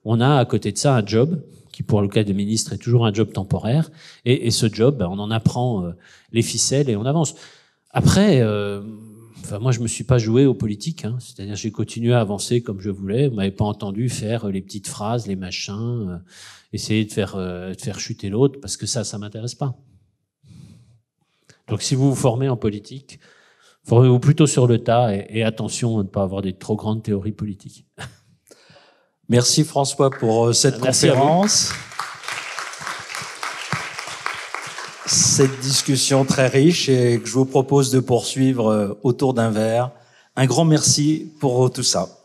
on a à côté de ça un job qui, pour le cas de ministre, est toujours un job temporaire. Et ce job, ben, on en apprend les ficelles et on avance. Après. Moi, je me suis pas joué aux politiques, hein. C'est-à-dire, j'ai continué à avancer comme je voulais. Vous m'avez pas entendu faire les petites phrases, les machins, essayer de faire chuter l'autre, parce que ça m'intéresse pas. Donc, si vous vous formez en politique, formez-vous plutôt sur le tas et attention à ne pas avoir des trop grandes théories politiques.
Merci François pour cette conférence. Cette discussion très riche et que je vous propose de poursuivre autour d'un verre. Un grand merci pour tout ça.